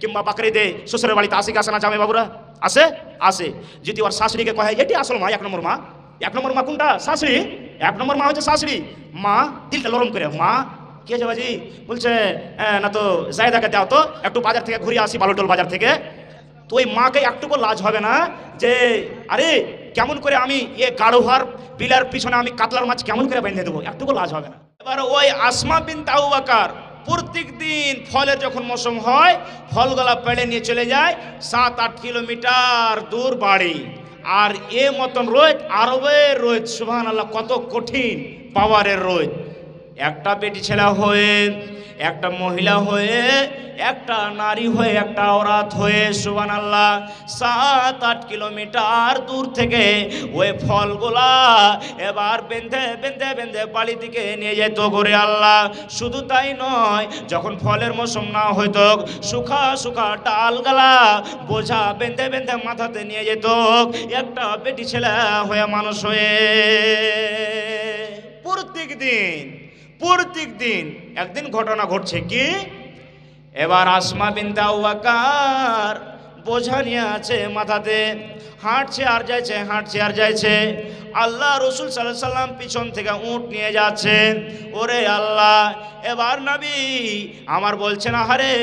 কিংবা বাকরিদে শ্বশুরের বাড়িতে আসে কি আসে না জামাই বাবুরা? আসে? আসে। যদি ওর শাশুড়িকে কয় এটি আসল মা, এক নম্বর মা। এক নম্বর মা কোনটা? শাশুড়ি। এক নম্বর মা হচ্ছে শাশুড়ি। মা দিলটা নরম করে, মা কি আছে বাজি? বলছে না তো জায়দাকে দাও তো, একটু বাজার থেকে ঘুরে আসি, বালুটোল বাজার থেকে। তো ওই মাকে একটুকু লাজ হবে না যে আরে কেমন করে আমি এ গাড়োহার বিলার পিছনে আমি কাতলার মাছ কেমন করে বেঁধে দেবো? একটুকু লাজ হবে না। এবার ওই আসমা বিনতে আবু বকর প্রত্যেক দিন ফলের যখন মৌসুম হয় ফলগুলা পেড়ে নিয়ে চলে যায় 7-8 কিলোমিটার দূর বাড়ি। আর এ মতন রোদ, আরবের রোদ, সুবহানাল্লাহ, কত কঠিন পাওয়ারের রোদ। একটা বেটি ছেলে হয়ে, একটা মহিলা হয়ে, একটা নারী হয়ে, একটা ওরাত হয়ে, সুবহানাল্লাহ, 7-8 কিলোমিটার দূর থেকে ওই ফলগুলা এবার বেঁধে বেঁধে বেঁধে বাড়ি দিকে নিয়ে যেত করে আল্লাহ। শুধু তাই নয়, যখন ফলের মৌসুম না হইতো শুখা শুখা ডালগালা বোঝা বেঁধে বেঁধে মাথাতে নিয়ে যেত একটা বেটি ছেলে হয়ে, মানুষ হয়ে। প্রত্যেক দিন একদিন ঘটনা ঘটছে কি, এবার আসমা বিনতে আবু বকর বোঝা নিয়ে আছে মাথাতে, হাঁটছে আর যাইছে, হাঁটছে আর যাইছে। আল্লাহ রসুল সাল্লাল্লাহু আলাইহি সাল্লাম পিছন থেকে উট নিয়ে যাচ্ছে। ওরে আল্লাহ, এবার নবী আমার বলছেন আহারে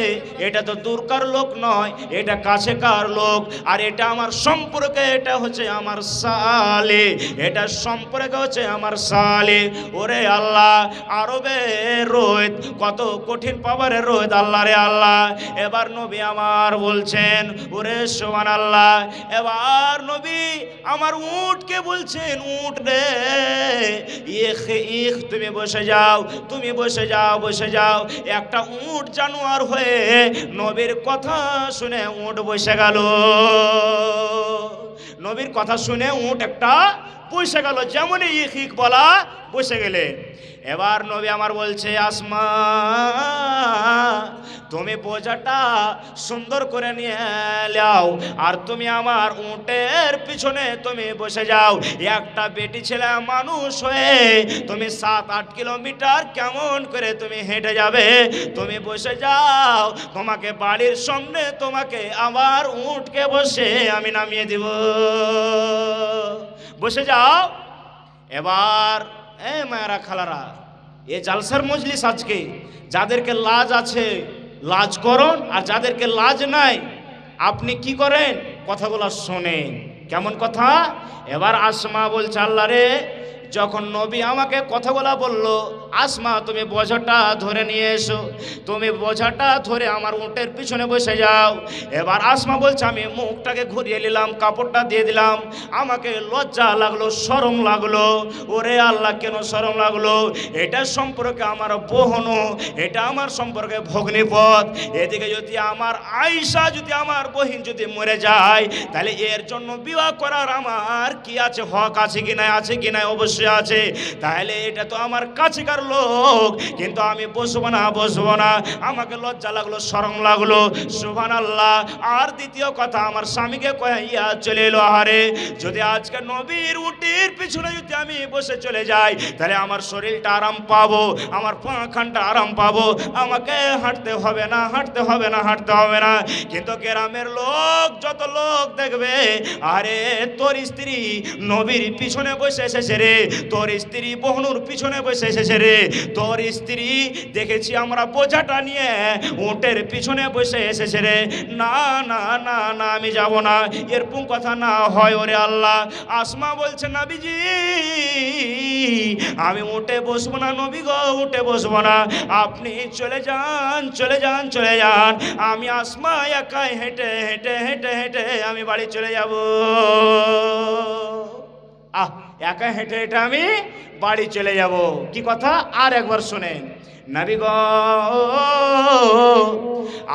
এটা তো দূরকার লোক নয়, এটা কাছেকার লোক, আর এটা আমার সম্পর্কে, এটা হচ্ছে আমার সালে, এটা সম্পর্কে হচ্ছে আমার সালে। ওরে আল্লাহ, আরবের রোদ, কত কঠিন পাওয়ারের রোদ আল্লাহ রে আল্লাহ। এবার নবী আমার বলছেন ওরে সুবহানাল্লাহ, এবার নবী আমার উটকে বলছেন উট রে ইখ তুমি বসে যাও, তুমি বসে যাও, বসে যাও। একটা উট জানোয়ার হয়ে নবীর কথা শুনে উট বসে গেল। নবীর কথা শুনে উট একটা বসে গেল, যেমনই ইখ বলা বসে গেলে। এবার নবী আমার বলছে আসমা তুমি বোঝাটা সুন্দর করে নিয়ে নাও, আর তুমি আমার উটের পিছনে তুমি বসে যাও। একটা বেটি ছেলে মানুষ হয়ে তুমি 7-8 কিলোমিটার কেমন করে তুমি হেঁটে যাবে? তুমি বসে যাও, তোমাকে বাড়ির সামনে তোমাকে আমার উটকে বসে আমি নামিয়ে দিব। বসে যাও। এবার মায়েরা খালারা, এ জালসার মজলিস আজকে যাদেরকে লাজ আছে লাজ করুন, আর যাদেরকে লাজ নাই আপনি কি করেন? কথাগুলো শোনেন। কেমন কথা? এবার আসমা বলছে আল্লাহ রে, যখন নবী আমাকে কথাগুলা বললো আসমা তুমি বোঝাটা ধরে নিয়ে এসো, তুমি বোঝাটা ধরে আমার উটের পিছনে বসে যাও। এবার আসমা বলছে আমি মুখটাকে ঘুরিয়ে নিলাম, কাপড়টা দিয়ে দিলাম। আমাকে লজ্জা লাগলো, শরম লাগলো। ওরে আল্লাহ, কেন শরম লাগলো? এটা সম্পর্কে আমার বোহনো, এটা আমার সম্পর্কে ভগ্নিপথ। এদিকে যদি আমার আয়েশা, যদি আমার বহিন যদি মরে যায়, তাহলে এর জন্য বিবাহ করার আমার কি আছে, হক আছে কি নাই? আছে কি নাই? অবশ্যই আছে। তাহলে এটা তো আমার কাছেকার লোক, কিন্তু আমি বসবো না, বসবো না। আমাকে লজ্জা লাগলো, শরম লাগলো, সুবহানাল্লাহ। আর দ্বিতীয় কথা, আমার স্বামীকে কইয়া চলে এলো আহারে যদি আজকে নবীর উটের পিছনে যদি আমি বসে চলে যাই, তাহলে আমার শরীরটা আরাম পাবো, আমার পাখানটা আরাম পাবো, আমাকে হাঁটতে হবে না, হাঁটতে হবে না, হাঁটতে হবে না। কিন্তু গ্রামের লোক, যত লোক দেখবে আরে তোর স্ত্রী নবীর পিছনে বসে এসেছে রে, তোর স্ত্রী বহনুর পিছনে বসে এসেছে রে, তোর স্ত্রী দেখেছি আমরা বোঝাটা নিয়ে উটের পিছনে বসে এসেছে রে। না না না না, আমি যাব না, এরকম কথা না হয়। ওরে আল্লাহ, আসমা বলছে নবীজি আমি উঠে বসবো না, নবী গো উঠে বসবো না, আপনি চলে যান, চলে যান, চলে যান। আমি আসমা একাই হেঁটে হেঁটে হেঁটে হেঁটে আমি বাড়ি চলে যাব। একা হেঁটে হেঁটে আমি বাড়ি চলে যাব। কি কথা? আর একবার শোনেন। নবী গো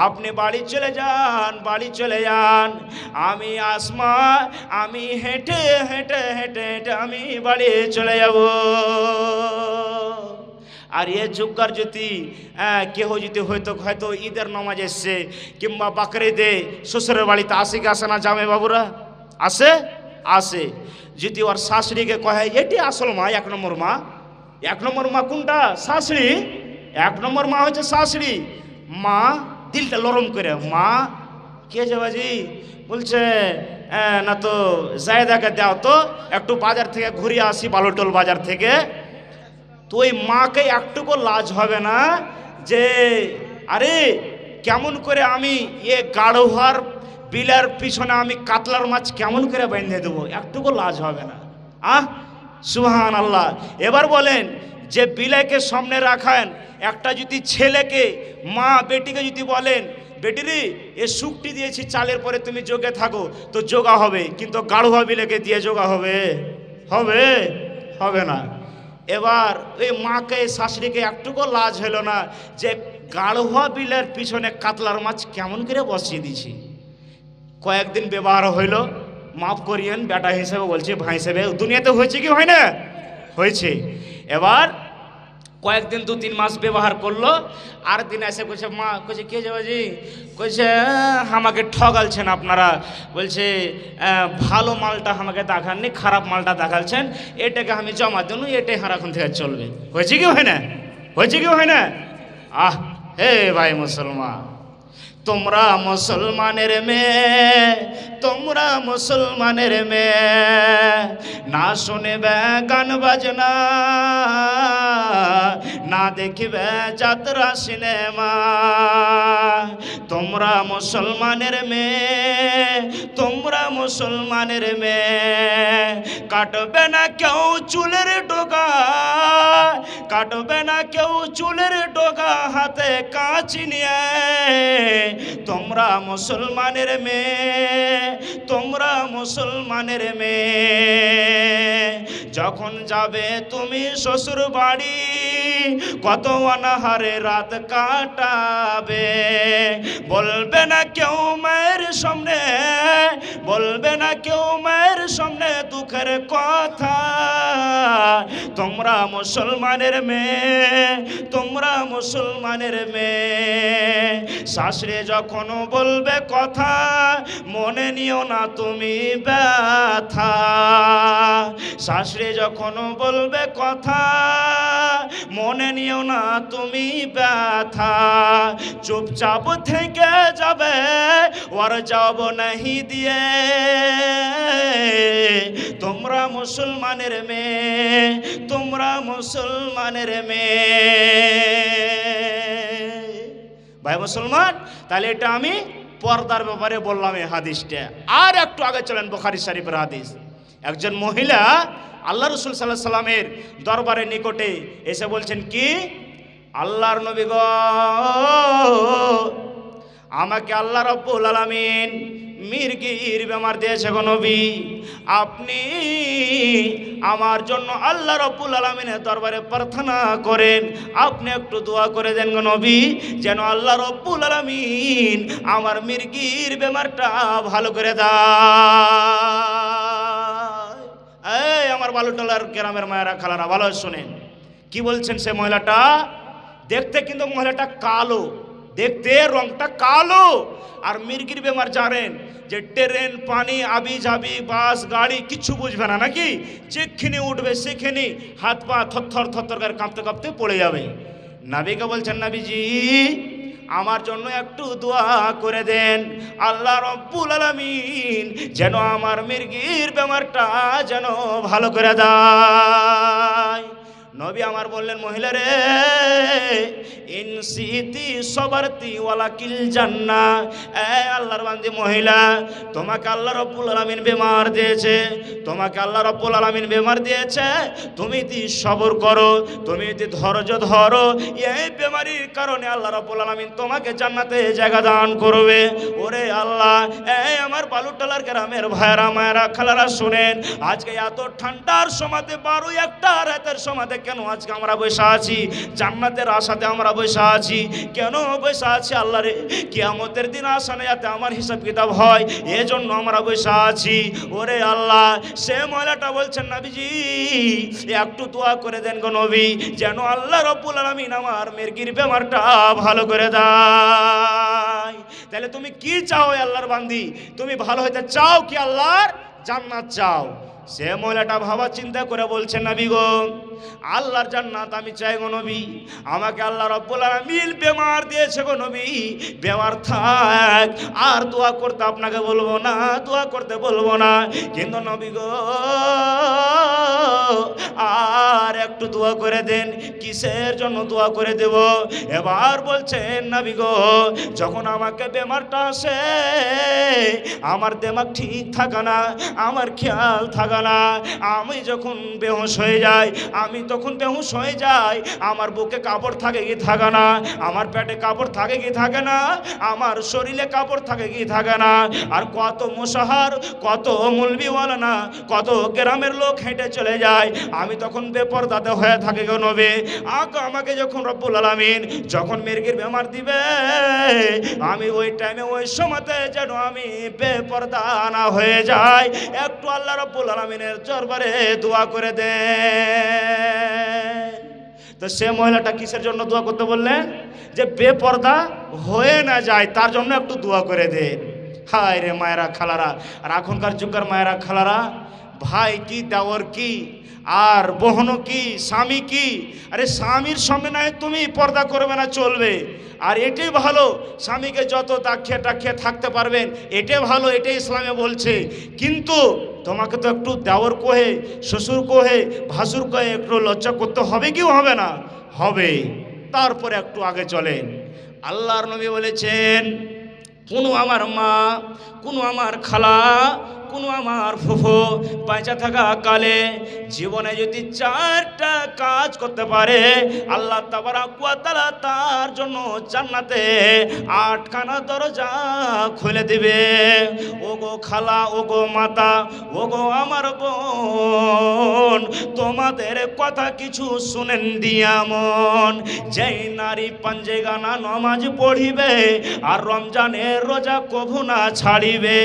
আপনি বাড়ি চলে যান, বাড়ি চলে যান। আমি আসমা আমি হেঁটে হেঁটে হেঁটে হেঁটে আমি বাড়ি চলে যাব। আর এ যুগকার যদি কেহ যদি হয়তো ঈদের নামাজ এসছে কিংবা বাকরিদে শ্বশুরের বাড়িতে আসে কি আসে না জামাই বাবুরা? আসে? আসে। যদি ওর শাশুড়িকে কয় এটি আসল মা, এক নম্বর মা। এক নম্বর মা কোনটা? শাশুড়ি। এক নম্বর মা হচ্ছে শাশুড়ি। মা দিলটা নরম করে, মা কে যে বাজি বলছে না তো জায়দাকে দাও তো, একটু বাজার থেকে ঘুরিয়ে আসি, বালুটোল বাজার থেকে। তো ওই মাকে একটুকু লাজ হবে না যে আরে কেমন করে আমি এ গাড়োহার বিলের পিছনে আমি কাতলার মাছ কেমন করে বেঁধে দেবো, একটুকু লাজ হবে না। সুবহান আল্লাহ। এবার বলেন যে বিলাইকে সামনে রাখেন, একটা যদি ছেলেকে মা বেটিকে যদি বলেন বেটিরি এ শুকটি দিয়েছি চালের পরে তুমি যোগে থাকো, তো যোগা হবে, কিন্তু গাড়োয়া বিলেকে দিয়ে যোগা হবে? হবে? হবে না। এবার ওই মাকে শাশুড়িকে একটুকু লাজ হলো না যে গাড়োয়া বিলের পিছনে কাতলার মাছ কেমন করে বসিয়ে দিছি। কয়েকদিন ব্যবহার হইল, মাফ করিয়েন বেটা হিসেবে বলছি, ভাই হিসেবে, দুনিয়াতে হয়েছে কি হয় না? হয়েছে। এবার কয়েকদিন 2-3 মাস ব্যবহার করলো, আর দিন এসে কইছে মা, কইছে কে যাবে জি, কইছে আমাকে ঠগালছেন আপনারা, বলছে ভালো মালটা আমাকে দেখাননি, খারাপ মালটা দেখালছেন, এটাকে আমি জমা দেন, এটাই হারাক্ষণ থেকে চলবে। হয়েছে কি হয় না? হয়েছে কি হয় না? হে ভাই মুসলমান, তোমরা মুসলমানের মেয়ে, তোমরা মুসলমানের মেয়ে, না শুনবে গান বাজনা, না দেখবে যাত্রা সিনেমা। তোমরা মুসলমানের মেয়ে, তোমরা মুসলমানের মেয়ে, কাটবে না কেউ চুলের ডগা, কাটবে না কেউ চুলের ডগা, হাতে কাঁচি নিয়ে। তোমরা মুসলমানের মেয়ে, তোমরা মুসলমানের মেয়ে, যখন যাবে তুমি শ্বশুর বাড়ি, কত অনাহারে রাত কাটাবে। বলবে না কেউ মায়ের সামনে, বলবে না কেউ মায়ের সামনে দুঃখের কথা। তোমরা মুসলমানের মেয়ে, তোমরা মুসলমানের মেয়ে, শাশুড়ি যখন বলবে কথা, মনে নিও না তুমি ব্যথা। শাশুড়ি যখন বলবে কথা, মনে নিও না তুমি ব্যথা। চুপচাপ থেকে যাবে, ওর যাব নাহি দিয়ে। তোমরা মুসলমানের মেয়ে, তোমরা মুসলমানের মেয়ে। ভাই মুসলমান, তাহলে এটা আমি পর্দার ব্যাপারে বললাম এই হাদিসটা। আর একটু আগে চলেন বুখারী শরীফের হাদিস। একজন মহিলা আল্লাহ রাসূল সাল্লাল্লাহু আলাইহি সাল্লামের দরবারের নিকটে এসে বলছেন কি, আল্লাহর নবী গো, আমাকে আল্লাহ রাব্বুল আলামিন মির্গির বেমার দিয়েছে গো নবী, আপনি আমার জন্য আল্লাহ রাব্বুল আলামিনের দরবারে প্রার্থনা করেন, আপনি একটু দোয়া করে দেন গো নবী, যেন আল্লাহ রাব্বুল আলামিন আমার মির্গির বেমারটা ভালো করে দেয়। এই আমার বালুটলার গ্রামের মায়েরা খালারা ভালো শুনেন কি বলছেন। সে মহিলাটা দেখতে কিন্তু মহিলাটা কালো, দেখতে রংটা কালো। আর মির্গির বেমার জানেন যে ট্রেন, পানি, আবি যাবি, বাস, গাড়ি কিছু বুঝবে না নাকি, যেখানে উঠবে সেখানে হাত পা থরথর থরথর করে কাঁপতে কাঁপতে পড়ে যাবে। নবীকে বলছেন, নবীজি আমার জন্য একটু দোয়া করে দেন, আল্লাহ রাব্বুল আলামিন যেন আমার মির্গির বেমারটা যেন ভালো করে দেয়। নবী আমার বললেন, মহিলা রে, ইনসিতি সবারতি ওয়ালাকিল জান্নাহ। এ আল্লাহর বান্দি মহিলা, তোমাকে আল্লাহ রাব্বুল আলামিন বেমার দিয়েছে, তোমাকে আল্লাহ রাব্বুল আলামিন বেমার দিয়েছে, তুমি যদি সবর করো, তুমি যদি ধৈর্য ধরো, এই বেমারির কারণে আল্লাহ রাব্বুল আলামিন তোমাকে জান্নাতে জায়গা দান করবে। ওরে আল্লাহ, এই আমার বালুটলার গ্রামের ভাইরা মায়েরা খালারা শুনেন, আজকে এত ঠান্ডার সময়তে 12-1টা রাতের সময়তে কেন আজকে আমরা বসে আছি? জান্নাতের আশাতে আমরা বসে আছি। কেন বসে আছি? আল্লাহ রে, কিয়ামতের দিন আসা না যাতে আমার হিসাব কিতাব হয়, এজন্য আমরা বসে আছি। ওরে আল্লাহ, সে মহিলাটা বলছেন, নবীজি একটু দোয়া করে দেন গো নবী, যেন আল্লাহ রাব্বুল আলামিন আমার মির্গির বেমারটা ভালো করে দেয়। তাহলে তুমি কি চাও আল্লাহর বান্দি? তুমি ভালো হইতে চাও কি আল্লাহর জান্নাত চাও? সে মহিলাটা ভাবা চিন্তা করে বলছে, নবী গো, আল্লাহর জান্নাত আমি চাই গো নবী, আমাকে আল্লাহ রাব্বুল আলামিন বেমার দিয়েছে গো নবী, বেমার থাক, আর দোয়া করতে আপনাকে বলবো না, দোয়া করতে বলবো না, কিন্তু নবী গো আর একটু দোয়া করে দেন। কিসের জন্য দোয়া করে দেব? এবার বলছেন, নবী গো, যখন আমাকে বেমারটা আসে আমার দেমাগ ঠিক থাকে না, আমার খেয়াল থাকে না, আমি যখন বেহুশ হয়ে যাই, আমি তখন বেহুশ হয়ে যাই, আমার বুকে কাপড় থাকে কি থাকে না, আমার পেটে কাপড় থাকে কি থাকে না, আমার শরীরে কাপড় থাকে কি থাকে না, আর কত মুসাহার, কত মুলবিওয়ালা না, কত গ্রামের লোক হেঁটে চলে যায়, আমি তখন বেপরদাতে হয়ে থাকে গো নবী। আমাকে যখন রব্বুল আলামিন যখন মির্গির বেমার দিবে, আমি ওই টাইমে ওই সময়তে যেন আমি বেপরদা না হয়ে যায়, একটু আল্লাহ রাব্বুল আলামিনের দরবারে দোয়া করে দেন। তো সে মহিলাটা কিসের জন্য দোয়া করতে বললেন? যে বেপরদা হয়ে না যায়, তার জন্য একটু দোয়া করে দেন। হায় রে মায়েরা খালারা, আর এখনকার যুগের মায়েরা খালারা, ভাই কি, দেওর কি, আর বোনও কি, স্বামী কি, আরে স্বামীর সামনে নয় তুমি পর্দা করবে না চলবে, আর এটাই ভালো, স্বামীকে যত দাখিয়ে টাখিয়ে থাকতে পারবেন এটাই ভালো, এটাই ইসলামে বলছে। কিন্তু তোমাকে তো একটু দেওর কোহে, শ্বশুর কোহে, ভাসুর কোহে একটু লজ্জা করতে হবে কি হবে না? হবে। তারপরে একটু আগে চলেন। আল্লাহর নবী বলেছেন, কোনো আমার মা, কোনো আমার খালা, কোনো আমার ফুফু বাঁচা থাকা কালে জীবনে যদি 4টা কাজ করতে পারে, আল্লাহ তাবারাক ওয়া তাআলা তার জন্য জান্নাতে 8খানা দরজা খুলে দিবে। ওগো খালা, ওগো মাতা, ওগো আমার বোন, তোমাদের কথা কিছু শুনেন দিয়া মন। যেই নারী পাঞ্জেগানা নমাজ পড়িবে, আর রমজানের রোজা কভু না ছাড়িবে,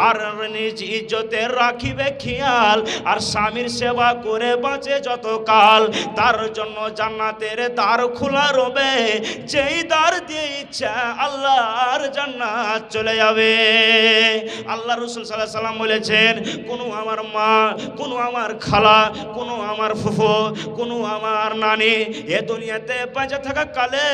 আর নিজ ইজ্জতে রাখিবে খেয়াল, আর স্বামীর সেবা করে বাঁচে যত কাল, তার জন্য জান্নাতের দ্বার খোলা রবে। যেই দ্বার দিয়ে ইচ্ছা আল্লাহর জান্নাত চলে যাবে। আল্লাহ রাসূল সাল্লাল্লাহু আলাইহি সাল্লাম বলেছেন, কোনো আমার মা, কোনো আমার খালা, কোনো আমার ফুফু, কোনো আমার নানি এ দুনিয়াতে বেঁচে থাকা কালে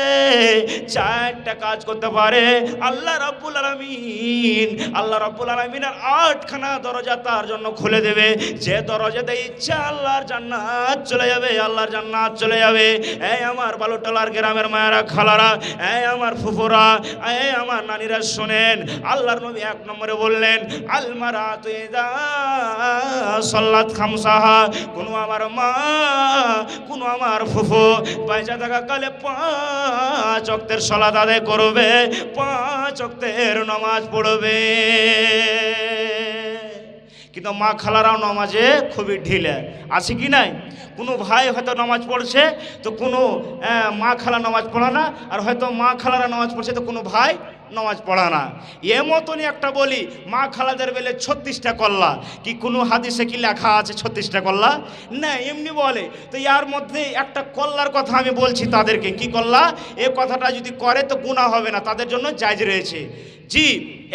4টা কাজ করতে পারে, আল্লাহ রাব্বুল আলামিন, আল্লাহ রাব্বুল আলামিনের 8খানা দরজা তার জন্য খুলে দেবে। যে দরজাতে ইচ্ছা আল্লাহর জান্নাত চলে যাবে, আল্লাহর জান্নাত চলে যাবে। এই আমার বালুটলার গ্রামের মায়েরা খালারা, এই আমার ফুফুরা, এই আমার নানিরা, শোনেন, আল্লাহর নবী 1 নম্বরে বললেন, আল মারাতু ইযা সাল্লাত খামসাহা, কোনো আমার মা, কোনো আমার ফুফু বেঁচে থাকা কালে 5 ওয়াক্তের সালাত আদায় করবে, 5 ওয়াক্তের নামাজ পড়বে। কিন্তু মা খালারাও নামাজে খুবই ঢিলে আছে কি নাই? কোনো ভাই হয়তো নামাজ পড়ছে তো কোনো মা খালা নামাজ পড়ে না, আর হয়তো মা খালারা নামাজ পড়ছে তো কোনো ভাই নামাজ পড়া না। এ মতনই একটা বলি, মা খালাদের বেলে 36টা কল্লা, কি কোনো হাদিসে কি লেখা আছে 36টা কল্লা? না, এমনি বলে। তো ইয়ার মধ্যে একটা কল্লার কথা আমি বলছি তাদেরকে, কি কল্লা? এ কথাটা যদি করে তো গুনাহ হবে না, তাদের জন্য জায়েজ রয়েছে। জি,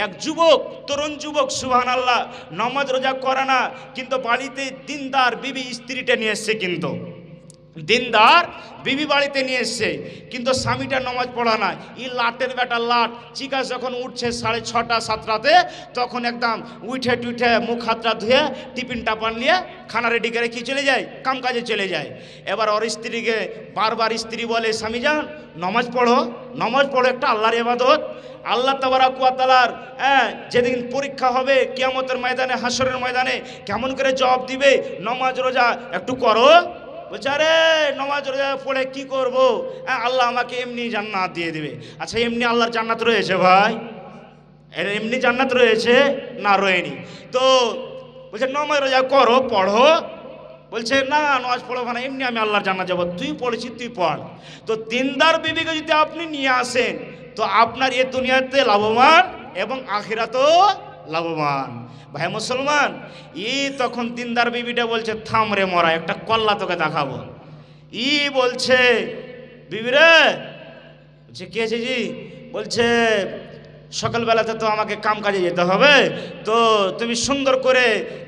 এক যুবক, তরুণ যুবক, সুবহানাল্লাহ, নামাজ রোজা করে না, কিন্তু বাড়িতে দিনদার বিবি স্ত্রীটা নিয়ে এসছে, কিন্তু দিনদার বিবি বাড়িতে নিয়ে এসছে, কিন্তু স্বামীটা নামাজ পড়া না। ই লাটের বেটা লাট, চিকাস যখন উঠছে 6:30 7টাতে, তখন একদম উঠে টুঠে মুখ হাতটা ধুয়ে টিফিন টাপান নিয়ে খানা রেডি করে কি চলে যায়, কাম কাজে চলে যায়। এবার ওর স্ত্রীকে বারবার স্ত্রী বলে, স্বামী যান নামাজ পড়ো, নামাজ পড়ো, একটা আল্লাহর ইবাদত। আল্লাহ তাবারাক ওয়া তাআলার যেদিন পরীক্ষা হবে কিয়ামতের ময়দানে, হাসরের ময়দানে, কেমন করে জবাব দিবে, নামাজ রোজা একটু করো। বলছে, আরে নামাজ রোজা পড়ে কি করব, আল্লাহ আমাকে এমনি জান্নাত দিয়ে দেবে। আচ্ছা, এমনি আল্লাহর জান্নাত রয়েছে ভাই? এমনি জান্নাত রয়েছে না? রয়েনি। তো বলছে নামাজ রোজা করো, পড়ো। বলছে না, নামাজ পড়বো না, এমনি আমি আল্লাহর জান্নাত যাব। তুই পড়েছিস, তুই পড়। তো দিনদার বিবিকে যদি আপনি নিয়ে আসেন, তো আপনার এ দুনিয়াতে লাভবান এবং আখিরাতেও লাভবান। ভাই মুসলমান, তখন দিনদার বিবিটা বলছে, থাম রে মরা, একটা কল্লা তোকে দেখাবো। বলছে, বিবি রে, বলছে কি আছে জি? বলছে সকালবেলাতে তো আমাকে কাম কাজে যেতে হবে, তো তুমি সুন্দর করে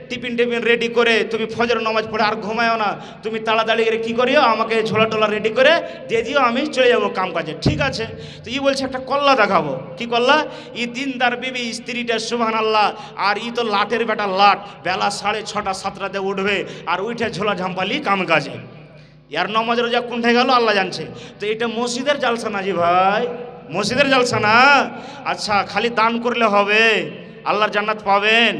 টিফিন রেডি করে তুমি ফজর নামাজ পড়ে আর ঘুমায়ও না, তুমি তাড়াতাড়ি করে কী করিও আমাকে ঝোলা টোলা রেডি করে দিয়ে দিও, আমি চলে যাবো কাম কাজে। ঠিক আছে। তো ই বলছে একটা কল্লা দেখাবো। কি কল্লা? ই দিনদার বিবি স্ত্রীটা সুবহানাল্লাহ, আর ই তো লাটের বেটা লাট, বেলা 6:30 7টাতে উঠবে আর উঠে ঝোলা ঝাম্পালি কাম কাজে। ইয়ার নমাজ রোজা কোনঠে গেল আল্লাহ জানছে। তো এটা মসজিদের জালসা না জি ভাই, মসজিদের জালসা না। আচ্ছা, খালি দান করলে হবে? আল্লাহর জান্নাত পাবেন,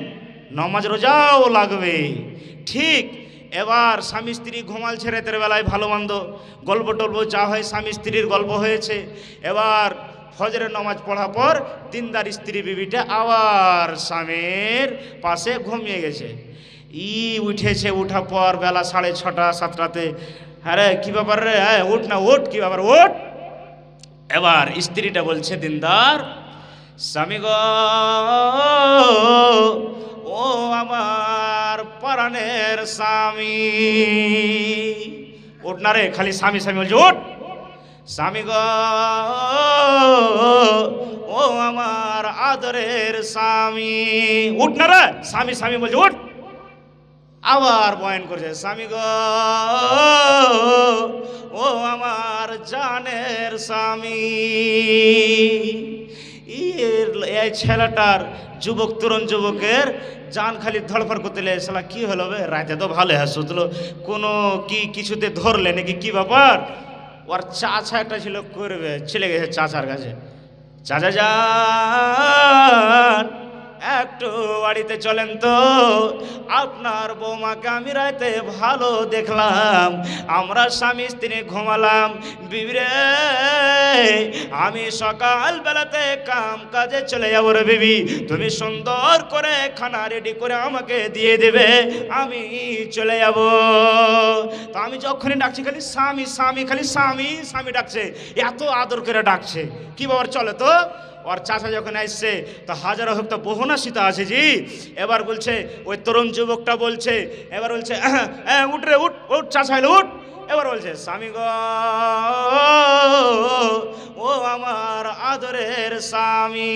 নমাজ রোজাও লাগবে। ঠিক। এবার স্বামী স্ত্রী ঘুমালছে রাতের বেলায়, ভালো মন্দ গল্প টল্প যা হয় স্বামী স্ত্রীর গল্প হয়েছে। এবার ফজরের নামাজ পড়ার পর দিনদার স্ত্রী বিবিটা আবার স্বামীর পাশে ঘুমিয়ে গেছে। ই উঠেছে, উঠার পর বেলা 6:30 7টাতে, আরে কি ব্যাপার রে, উঠ না উঠ, কি ব্যাপার উঠ। এবার স্ত্রীটা বলছে দিনদার, স্বামী গো, ও আমার পরাণের স্বামী। উঠ না রে, খালি স্বামী স্বামী বলছে, উঠ। স্বামী গো, ও আমার আদরের স্বামী। উঠ না রে, স্বামী স্বামী বলছে, উঠ। আবার বয়ান করছে, স্বামী গো, ও আমার জানের স্বামী। এই ছেলেটার যুবক, তরুণ যুবকের জান খালি ধড়ফড় করতে লেগে, শালা কি হলো বে, রাতে তো ভালো হ্যাঁ শুধলো, কোনো কি কিছুতে ধরলে নাকি, কি ব্যাপার? ওর চাচা একটা ছিল করবে, চলে গেছে চাচার কাছে। চাচা যান, একটু বাড়িতে চলেন তো, আপনার বৌমাকে আমি রাতে ভালো দেখলাম, আমরা স্বামী স্ত্রী ঘুমালাম, বিবিরে আমি সকাল বেলাতে কাম কাজে চলে যাবো রে বিবি, তুমি সুন্দর করে খানা রেডি করে আমাকে দিয়ে দেবে, আমি চলে যাব। তো আমি যখনই ডাকছি খালি স্বামী স্বামী, খালি স্বামী স্বামী ডাকছে, এত আদর করে ডাকছে। কি বাবার চলে তো। ওর চাচা যখন আসছে তো হাজারো হোক তো বহুনা সীতা আছে জি। এবার বলছে, ওই তরুণ যুবকটা বলছে, এবার বলছে উঠ রে উঠ, উঠ চাচা এলো উঠ। এবার বলছে, স্বামী গো, ও আমার আদরের স্বামী।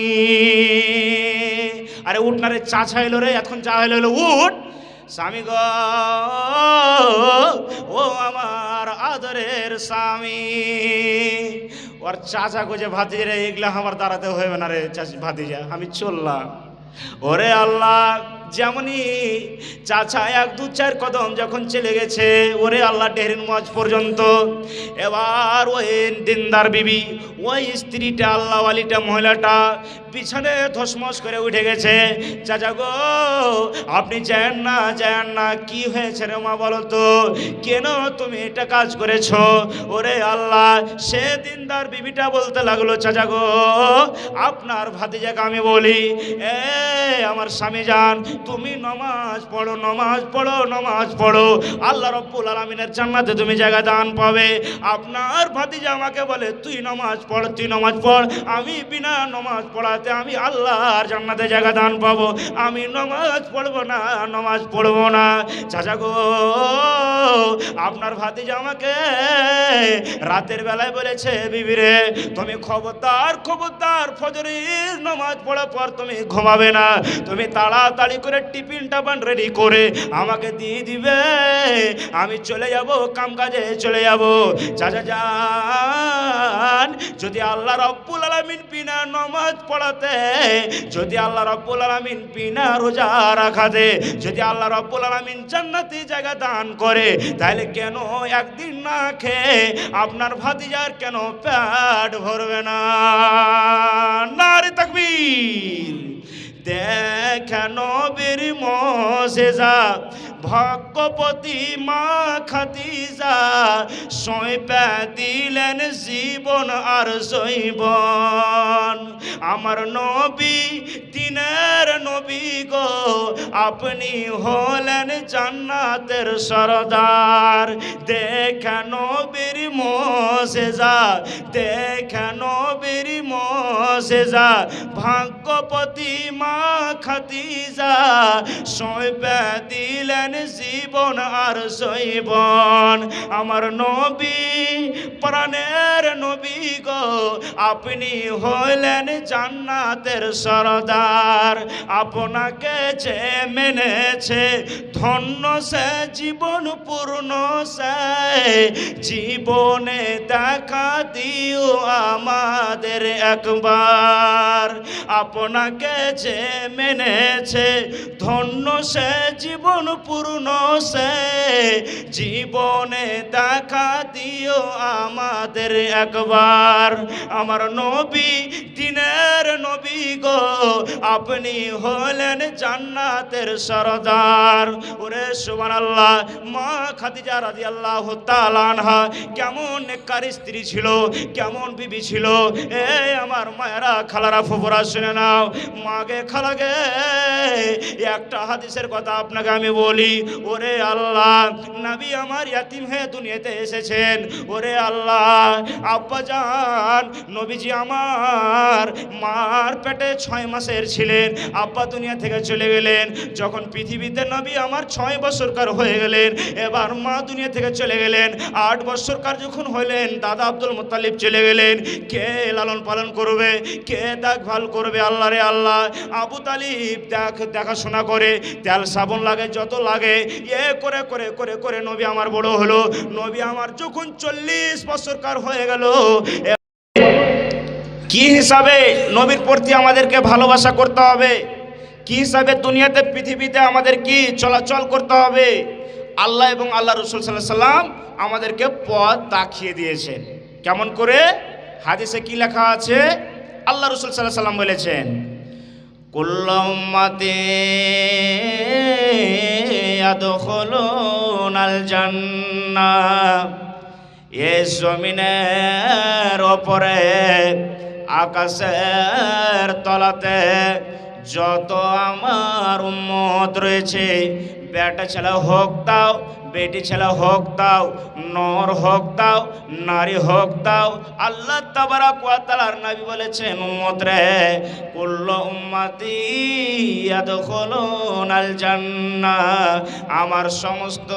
আরে উঠ না রে, চাচা এলো রে, এখন যা এলো এলো, উঠ। স্বামী গো, ও আমার আদরের স্বামী। ওর চাচা গোজে ভাতিজা, এগুলা আমার দাঁড়াতে হবে না রে ভাতিজা, আমি চললাম। ওরে আল্লাহ, যেমনই চাচা 1 2 4 কদম যখন চলে গেছে, ওরে আল্লাহ ডেহরিন মাঝ পর্যন্ত, এবার ওই দিনদার বিবি, ওই স্ত্রীটা আল্লাহওয়ালিটা মহিলাটা বিছানে ধসমস করে উঠে গেছে। চাচা গো, আপনি যান না, যান না, কি হয়েছে রে মা বলো তো, কেন তুমি এটা কাজ করেছ? ওরে আল্লাহ, সে দিনদার বিবিটা বলতে লাগলো, চাচা গো, আপনার ভাতিজাকে আমি বলি, আমার স্বামী যান, তুমি নমাজ পড়ো, নমাজ পড়ো, নমাজ পড়ো, আল্লাহ রাব্বুল আলামিনের জান্নাতে তুমি জায়গা দান পাবে। আপনার ভাতিজা আমাকে বলে, তুই নমাজ পড়, তুই নমাজ পড়, আমি বিনা নমাজ পড়াতে আমি আল্লাহর জান্নাতে জায়গা দান পাবো, আমি নমাজ পড়বো না, নমাজ পড়বো না। চাচা গো, আপনার ভাতিজা আমাকে রাতের বেলায় বলেছে, বিবিরে তুমি খবরদার খবরদার ফজরের নামাজ পড়ার পর তুমি ঘুমাবে না, তুমি তাড়াতাড়ি করে টিফিন টাপান রেডি করে আমাকে দিয়ে দিবে, আমি চলে যাব, কাম কাজে চলে যাব। চাচা যান, যদি আল্লাহ রাব্বুল আলামিন বিনা নামাজ পড়াতে, যদি আল্লাহ রাব্বুল আলামিন বিনা রোজা রাখাতে, যদি আল্লাহ রাব্বুল আলামিন জান্নাতি জায়গা দান করে, তাহলে কেন একদিন না খেয়ে আপনার ভাতিজার কেন পেট ভরবে না? নারে তাকবীর। দেখেন নবীর মুজিজা, ভাগ্যবতী মা খাদিজা সইপে দিলেন জীবন আর জৈবন। আমার নবী দিনের নবী গো, আপনি হলেন জান্নাতের সরদার। দেখেন নবীর মুজিজা, দেখেন নবীর সেজা ভাগ্যপতি মা খাদিজা সইপে দিলেন জীবন আর সইবন। আমার নবী প্রাণের নবী গো, আপনি হইলেন জান্নাতের সরদার। আপনাকে যে মেনেছে ধন্য সে, জীবন পূর্ণ সে, জীবনে দেখা দিও আমাদের একবার। আপনাকে যে মেনেছে ধন্য সে, জীবন পূর্ণ সে, জীবনে দেখা দিও আমাদের একবার। আমার নবী দিনের নবী গো, আপনি হলেন জান্নাতের সরদার। ওরে সুবহানাল্লাহ। মা খাদিজা রাদিয়াল্লাহু তাআলা আনহা কেমন নেককার স্ত্রী ছিল, কেমন বিবি ছিল। এই আমার মায়েরা, খালারা, ফুফুরা শুনে নাও। মাগে খালাগে একটা হাদিসের কথা আপনাকে আমি বলি। ওরে আল্লাহ, নবী আমার ইয়াতিম হয়ে দুনিয়াতে এসেছেন। ওরে আল্লাহ, আব্বাজান নবীজি আমার মার পেটে 6 মাসের ছিলেন। আব্বা দুনিয়া থেকে চলে গেলেন। যখন পৃথিবীতে নবী আমার 6 বছরকার হয়ে গেলেন, এবার মা দুনিয়া থেকে চলে গেলেন। 8 বছরকার যখন হইলেন, দাদা আব্দুল মুত্তালিব চলে গেলেন। কে লালন পালন করবে, কে দেখভাল করবে? আল্লাহ রে আল্লাহ। আবু তালিব দেখাশোনা করে, তেল সাবুন লাগে, যত লাগে এ করে করে করে করে নবী আমার বড় হলো। নবী আমার যখন 40 বছরকার হয়ে গেল, কি হিসাবে নবীর প্রতি আমাদেরকে ভালোবাসা করতে হবে, কি হিসাবে দুনিয়াতে পৃথিবীতে আমাদের কি চলাচল করতে হবে, আল্লাহ এবং আল্লাহ রসুল সাল্লাল্লাহু আলাইহি সাল্লাম আমাদেরকে পথ দেখিয়ে দিয়েছেন। কেমন করে? হাদিসে কি লেখা আছে? আল্লাহ রসুল সাল্লাল্লাহু আলাইহি সাল্লাম বলেছেন, কুল্লু উম্মতি ইয়াদখুলুনাল জান্নাহ। এই জমিনের ওপরে, আকাশের তলাতে যত আমার উম্মত রয়েছে, বেটা ছেলে হোক দাও, বেটি ছেলে হোক দাও, নর হোক দাও, নারী হোক দাও, আল্লাহ তাবারাক ওয়া তাআলার নবী বলেছেন, উম্মত রে, কুল্লু উম্মতি ইয়াদখুলুনাল জান্নাহ। আমার সমস্ত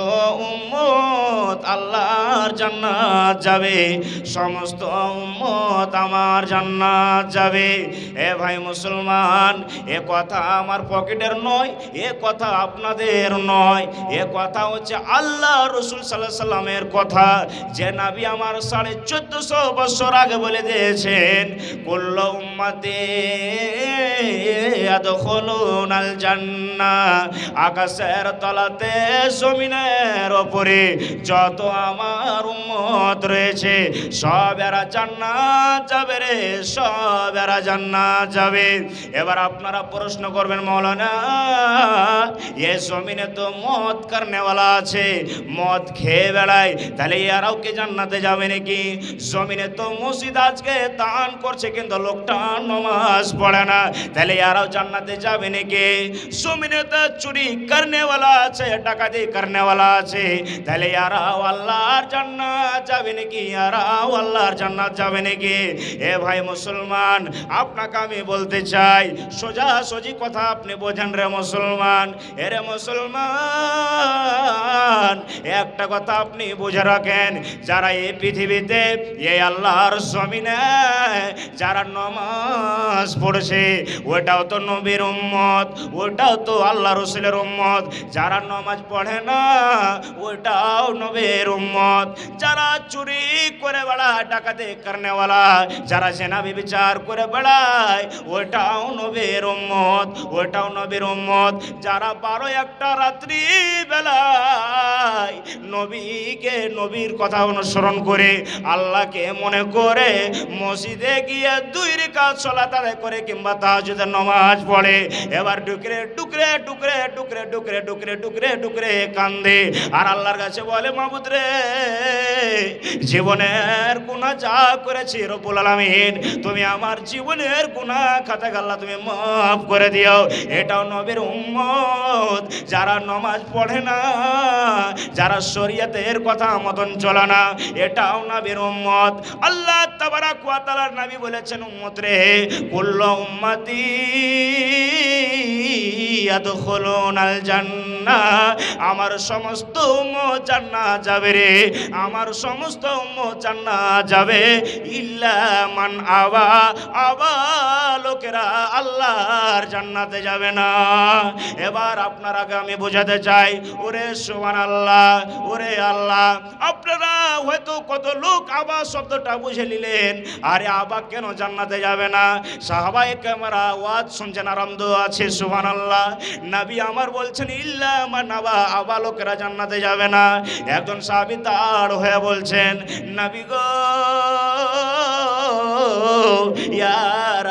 উম্মত আল্লাহর জান্নাত যাবে, সমস্ত উম্মত আমার জান্নাত যাবে। এ ভাই মুসলমান, এ কথা আমার পকেটের নয়, এ কথা আপনাদের নয়, এ কথা হচ্ছে আল্লাহ রসুল সাল্লাল্লাহু আলাইহি সাল্লামের কথা, যে নবী আমার 1450 বছর আগে বলে দিয়েছেন, কুল্লু উম্মতি ইয়াদখুলুনাল জান্নাহ। আকাশের তলাতে, জমিনের ওপরে যত আমার উম্মত রয়েছে, সব এরা জান্নাত যাবে রে, সব এরা জান্নাত যাবে। এবার আপনারা প্রশ্ন করবেন, মৌলানা এ জমিনে তো মদ করনেওয়ালা আছে, মদ খেয়ে বেড়ায়, তাহলে এরাও কি জান্নাতে যাবে নাকি? জমিনে তো মসজিদ আজকে দান করছে, কিন্তু লোকটা নামাজ পড়ে না, তাহলে এরাও জান্নাতে যাবে নাকি? জমিনে তো চুরি করনেওয়ালা আছে, ডাকাতি করনেওয়ালা আছে, তাহলে এরাও আল্লাহর জান্নাত যাবে নাকি? এরাও আল্লাহর জান্নাত যাবে নাকি? এ ভাই মুসলমান, আপনাকে আমি বলতে চাই, সোজা সোজি কথা আপনি বোঝেন রে মুসলমান। এরে মুসলমান, একটা কথা আপনি বুঝে রাখেন, যারা এই পৃথিবীতে, এই আল্লাহর জমিনে যারা নামাজ পড়ছে, ওটাও তো নবীর উম্মত, ওটাও তো আল্লাহ রসুলের উম্মত। যারা নামাজ পড়ে না, ওটাও নবীর উম্মত। যারা চুরি করে বেড়ায়, ডাকাতি করনেওয়ালা, যারা জেনা ব্যভিচার করে বেড়ায়, ওটাও নবীর উম্মত, ওটাও নবীর উম্মত। যারা 12-1টা রাত্রি বেলায় নবীকে, নবীর কথা অনুসরণ করে, আল্লাহকে মনে করে মসজিদে গিয়ে 2 রাকাত সালাত আদায় করে, কিংবা তাহাজ্জুদের নামাজ পড়ে, এবার ডুকরে ডুকরে ডুকরে ডুকরে ডুকরে ডুকরে ডুকরে ডুকরে কান্দে, আর আল্লাহর কাছে বলে, মাবুদ রে, জীবনের গুনাহ যা করেছি রব্বুল আলামিন, তুমি আমার জীবনের গুনাহ খাতা আল্লাহ তুমি মাফ করে দিও। এটাও নবীর উম্মত। যারা নামাজ পড়ে না, যারা শরীয়তের কথা মতন চলে না, এটাও নবীর উম্মত। আল্লাহ তাবারাক ওয়া তাআলার নবী বলেছেন, উম্মত রে, কুল্লু উম্মতি ইয়াদখুলুনাল জান্নাহ, আমার সমস্ত উম্মত জান্নাত যাবে রে, আমার সমস্ত উম্মত জান্নাত যাবে, ইল্লা মান আবা, আবা লোকেরা আল্লাহর জান্নাতে যাবে না। এবার আপনার আগে আমি বোঝাতে চাই, ওরে সুবহানাল্লাহ, ওরে আল্লাহ, আপনারা হয়তো কত লোক আবা শব্দটা বুঝে নিলেন, আরে আবা কেন জান্নাতে যাবে না? সাহাবায়ে কেরামরা ওয়াজ শুনছেন, আরামদ আছে, সুবহানাল্লাহ। নবী আমার বলছেন ইল্লা মান আবা, আবা লোকেরা জান্নাতে যাবে না। একজন সাহাবী তাড় হয়ে বলছেন, নবী গো, ইয়া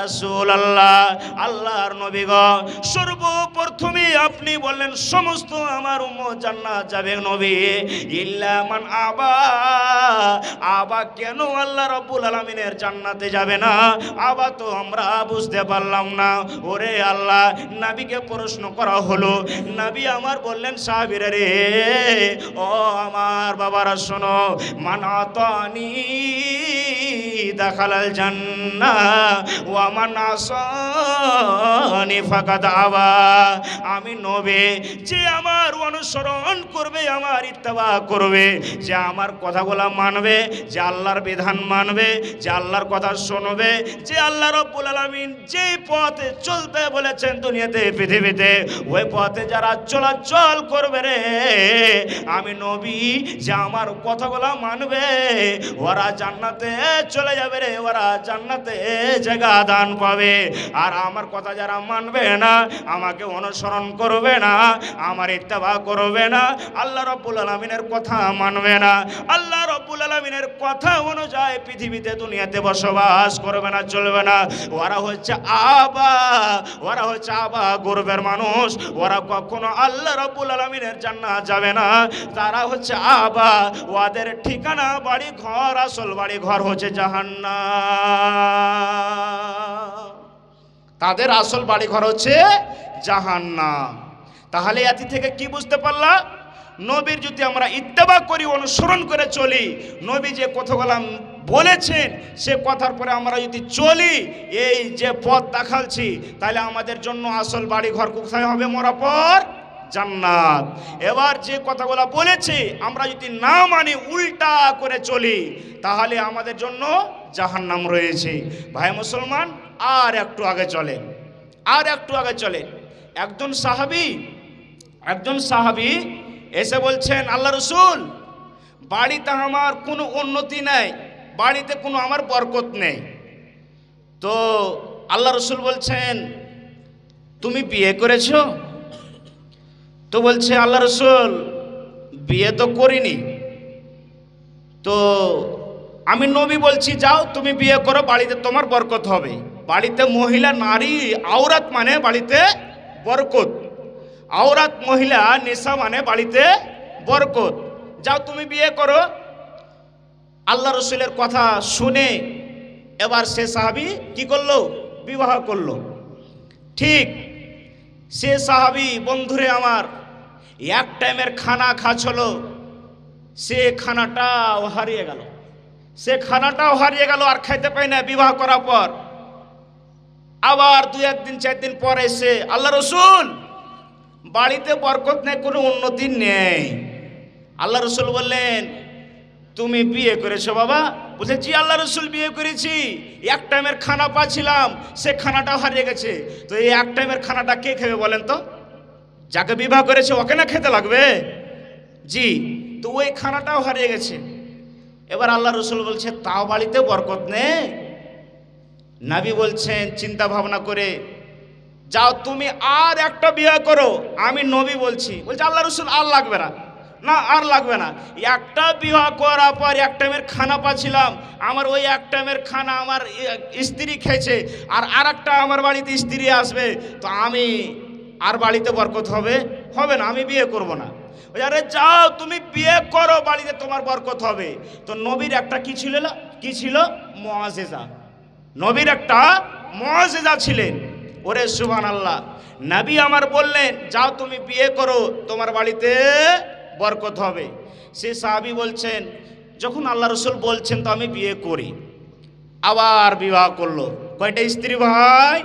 রাসূলুল্লাহ, আল্লাহর নবী গো, সর্বপ্রথমে আপনি বললেন সমস্ত আমার উম্মত জান্নাত যাবে নবী, ইল্লা মান আবা, আবা কেন আল্লাহ রাব্বুল আলামিনের জান্নাতে যাবে না? আবা তো আমরা বুঝতে পারলাম না। ওরে আল্লাহ, নবীকে প্রশ্ন করা হলো, নবী আমার বললেন, সাহাবীরা রে, ও আমার বাবারা শোনো, মান আতানি দাখালাল জান্নাহ ওয়া মান আসানি ফাকাদ আবা। আমি নবী, যে আমার অনুসরণ করবে, আমার ইত্তেবা করবে, যে আমার কথাগুলো মানবে, যে আল্লাহর বিধান মানবে, যে আল্লাহর কথা শুনবে, যে আল্লাহ রাব্বুল আলামিন যে পথে চলতে বলেছেন দুনিয়াতে, পৃথিবীতে, ওই পথে যারা চলাচল করবে রে, আমি নবী, যে আমার কথাগুলো মানবে, ওরা জান্নাতে চলে যাবে রে, ওরা জান্নাতে জায়গা দান পাবে। আর আমার কথা যারা মানবে না, আমাকে অনুসরণ করবে না, আমার ইত্তেবা করবে না, আল্লাহ রাব্বুল আলামিনের কথা মানবে না, আল্লাহ রাব্বুল আলামিনের কথা অনুযায়ী পৃথিবীতে দুনিয়াতে বসবাস করবে না, চলবে না, ওরা হচ্ছে আবা, ওরা হচ্ছে আবা গর্বের মানুষ, ওরা কখনো আল্লাহ রাব্বুল আলামিনের জান্নাত যাবে না। তারা হচ্ছে আবা, ওদের ঠিকানা বাড়ি ঘর, আসল বাড়ি ঘর হচ্ছে জাহান্নাম, তাদের আসল বাড়ি ঘর হচ্ছে জাহান্নাম। তাহলে এটি থেকে কি বুঝতে পারলাম? নবীর যদি আমরা ইত্তেবা করি, অনুসরণ করে চলি, নবী যে কথাগুলো বলেছেন সে কথার পরে আমরা যদি চলি, এই যে পথ দেখাচ্ছি, তাহলে আমাদের জন্য আসল বাড়ি ঘর কোথায় হবে? মরার পর জান্নাত। এবার যে কথাগুলো বলেছে আমরা যদি না মানি, উল্টা করে চলি, তাহলে আমাদের জন্য জাহান্নাম রয়েছে। ভাই মুসলমান, আর একটু আগে চলেন, আর একটু আগে চলেন। একজন সাহাবী এসে বলছেন, আল্লাহ রাসূল, বাড়িতে আমার কোনো উন্নতি নেই, বাড়িতে কোনো আমার বরকত নেই। তো আল্লাহ রাসূল বলছেন, তুমি বিয়ে করেছো? তো বলছে, আল্লাহ রাসূল, বিয়ে তো করিনি। তো আমি নবী বলছি, যাও তুমি বিয়ে করো, বাড়িতে তোমার বরকত হবে। বাড়িতে মহিলা, নারী, আওরাত মানে বাড়িতে বরকত, আওরাত মহিলা, নিসা মানে বাড়িতে বরকত, যাও তুমি বিয়ে করো। আল্লাহ রাসূলের কথা শুনে এবার সে সাহাবী কি করলো? বিবাহ করলো। ঠিক সে সাহাবী, বন্ধুরে আমার, এক টাইমের খানা খাচ্ছিল, সে খানাটাও হারিয়ে গেল, সে খানাটাও হারিয়ে গেল, আর খাইতে পাই না বিবাহ করার পর। আবার 2-1 দিন 4 দিন পর এসে, আল্লাহ রাসূল, বাড়িতে বরকত নেই, কোনো উন্নতি নেই। আল্লাহ রাসূল বললেন, তুমি বিয়ে করেছো বাবা? বলছে, জি আল্লাহ রাসূল, বিয়ে করেছি। এক টাইমের খানা পাচ্ছিলাম, সে খানাটাও হারিয়ে গেছে। তো এই এক টাইমের খানাটা কে খাবে বলেন তো? যাকে বিবাহ করেছে ওকে না খেতে লাগবে? জি, তো ওই খানাটাও হারিয়ে গেছে। এবার আল্লাহ রাসূল বলছে, তাও বাড়িতে বরকত নেই? নবী বলছেন চিন্তা ভাবনা করে, যাও তুমি আর একটা বিয়ে করো। আমি নবী বলছি। বলছে, আল্লাহ রাসূল, আর লাগবে না, না আর লাগবে না। একটা বিবাহ করার পর এক টাইমের খানা পাচ্ছিলাম, আমার ওই এক টাইমের খানা আমার স্ত্রী খেয়েছে, আর একটা আমার বাড়িতে স্ত্রী আসবে, তো আমি আর বাড়িতে বরকত হবে? হবে না, আমি বিয়ে করব না। আরে যাও তুমি বিয়ে করো, বাড়িতে তোমার বরকত হবে। তো নবীর একটা কি ছিল? মুআজিজা। নবীর একটা মুআজিজা ছিলেন। ওরে সুবহানাল্লাহ, নবী আমার বললেন, যাও তুমি বিয়ে করো, তোমার বাড়িতে বরকত হবে। সে সাহাবী বলছেন, যখন আল্লাহ রাসূল বলছেন তো আমি বিয়ে করি। আবার বিবাহ করলো। কয়টা স্ত্রী ভাই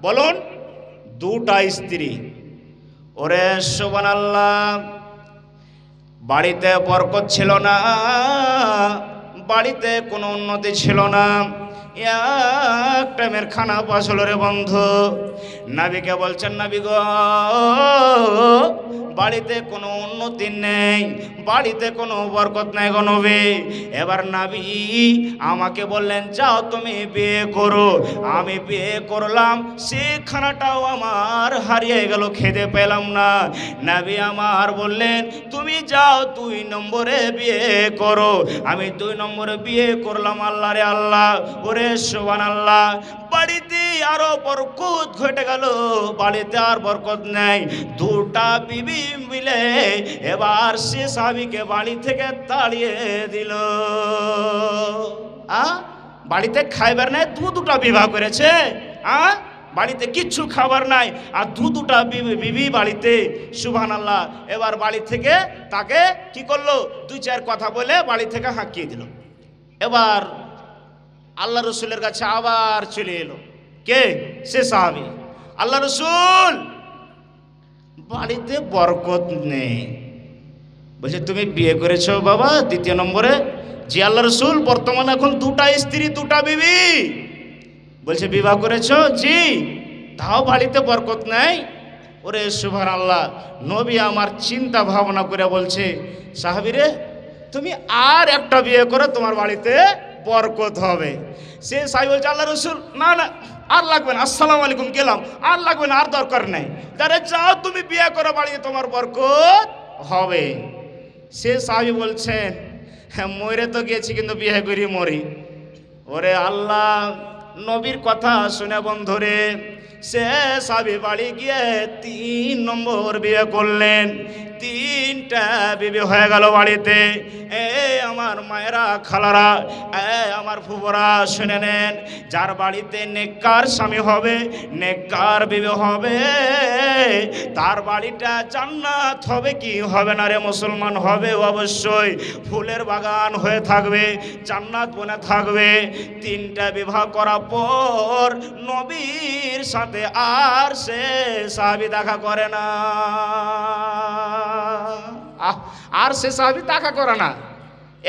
বলুন? দুটা স্ত্রী। ওরে সুবহানাল্লাহ, বাড়িতে বরকত ছিল না, বাড়িতে কোনো উন্নতি ছিল না, এক টাইমের খানা পাছিল রে বন্ধু। নবীকে বলছেন, নবী গো, বাড়িতে কোনো উন্নতি নেই, বাড়িতে কোনো বরকত নেই গো নবী। এবার নবী আমাকে বললেন, যাও তুমি বিয়ে করো। আমি বিয়ে করলাম, সে খানাটাও আমার হারিয়ে গেল, খেতে পেলাম না। নবী আমার বললেন, তুমি যাও 2 নম্বরে বিয়ে করো। আমি 2 নম্বরে বিয়ে করলাম। আল্লাহ রে আল্লাহ, ওরে সুবহানাল্লাহ, বাড়িতে আরো বরকত ঘটে গেল, বাড়িতে আর বরকত নেই। দুটা বিবি মিলে এবার সে সাহাবীকে বাড়ি থেকে তাড়িয়ে দিল। বাড়িতে খাইবার নাই, দুটা বিবাহ করেছে। বাড়িতে কিচ্ছু খাবার নাই, আর দুটা বিবি বাড়িতে। সুবহানাল্লাহ। এবার বাড়ি থেকে তাকে কি করলো, 2-4 কথা বলে বাড়ি থেকে হাঁকিয়ে দিল। এবার আল্লাহ রসুলের কাছে আবার চলে এলো। কে? সে সাহাবী। আল্লাহ রসুল, বাড়িতে বরকত নেই। বলছে, তুমি বিয়ে করেছো বাবা 2 নম্বরে? জি আল্লাহ রসুল, বর্তমানে এখন দুটা স্ত্রী, দুটা বিবি। বলছে, বিবাহ করেছো? জি। তাও বাড়িতে বরকত নাই? ওরে সুবহানাল্লাহ। নবী আমার চিন্তা ভাবনা করে বলছে, সাহাবী রে, তুমি আর একটা বিয়ে করে তোমার বাড়িতে বরকত হবে। সে সাহাবী বলছে, আল্লাহ রসুল, না না, আর লাগবে না, আসসালামু আলাইকুম, গেলাম, আর লাগবে না, আর দরকার নাই। তারে যাও তুমি বিয়ে করো, বাড়িতে তোমার বরকত হবে। সে সাহাবী বলছেন, হ্যাঁ, মরে তো গেছি, কিন্তু বিয়ে করি মরি। ওরে আল্লাহ, নবীর কথা শুনে বন্ধুরে, সে সাহাবী বাড়ি গিয়ে 3 নম্বর বিয়ে করলেন। 3টা বিবি হয়ে গেল বাড়িতে। আমার মায়েরা, খালারা, আমার ফুফুরা, শুনে নেন, যার বাড়িতে নেককার স্বামী হবে, নেককার বিবি হবে, তার বাড়িটা জান্নাত হবে কি হবে না রে মুসলমান? হবে অবশ্যই। ফুলের বাগান হয়ে থাকবে, জান্নাত বনে থাকবে। 3টা বিবাহ করার পর নবীর সাথে আর সে সাহাবী দেখা করে না। আর সে সাহাবী দেখা করে না।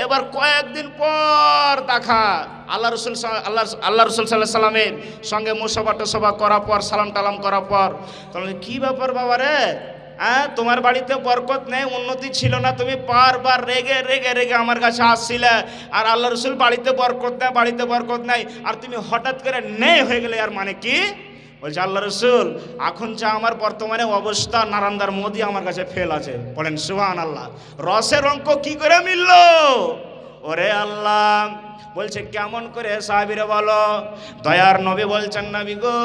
এবার কয়েকদিন পর দেখা, আল্লাহ রসুল সাল্লাল্লাহু আলাইহি সাল্লামের সঙ্গে মুসাফা করার পর, সালাম টালাম করার পর, তাহলে কি ব্যাপার বাবা রে, তোমার বাড়িতে বরকত নেই, উন্নতি ছিল না, তুমি বারবার রেগে রেগে রেগে আমার কাছে আসছিলে, আর আল্লাহ রসুল বাড়িতে বরকত নেই, বাড়িতে বরকত নেই, আর তুমি হঠাৎ করে নেই হয়ে গেলে, আর মানে কি? বলছে, আল্লাহ রসুল, এখন যা আমার বর্তমানে অবস্থা, নারান্দার মোদি আমার কাছে ফেল আছে। বলেন সুবহানাল্লাহ। রসের অঙ্ক কি করে মিলল? ওরে আল্লাহ। বলছে, কেমন করে সাহাবীরা বলো? দয়ার নবী বলছেন, নবী গো,